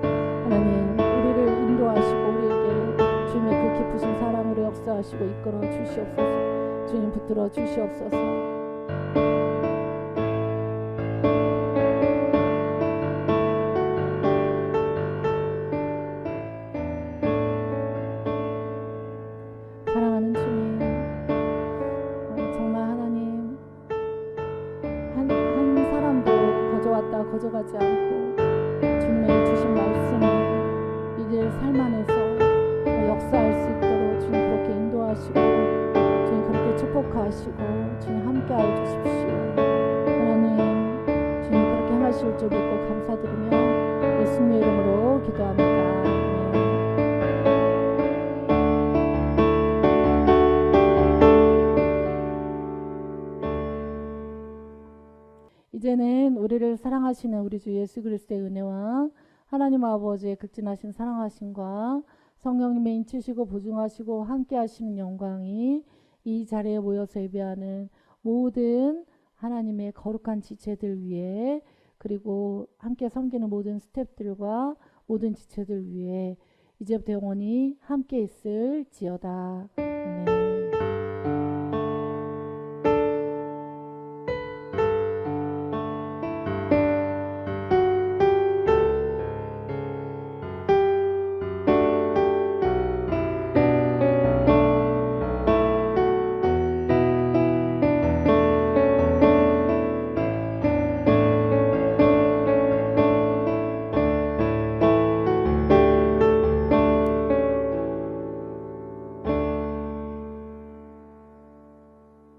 하나님 우리를 인도하시고 우리에게 주님의 그 깊으신 사랑으로 역사하시고 이끌어 주시옵소서. 주님 붙들어 주시옵소서. 사랑하는 주님, 정말 하나님 한 사람도 거저왔다 거저가지 않고 주님의 주신 말씀이 이들 삶 안에서 역사할 수 있도록 주님 그렇게 인도하시고 주님 그렇게 축복하시고 주님 함께하여 주십시오. 하나님 주님 그렇게 행하실 줄 믿고 감사드리며 예수님의 이름으로 기도합니다. 이제는 우리를 사랑하시는 우리 주 예수 그리스도의 은혜와 하나님 아버지의 극진하신 사랑하심과 성령님의 인치시고 보증하시고 함께 하시는 영광이 이 자리에 모여서 예배하는 모든 하나님의 거룩한 지체들 위해, 그리고 함께 섬기는 모든 스태프들과 모든 지체들 위해 이제부터 영원히 함께 있을지어다. 아멘.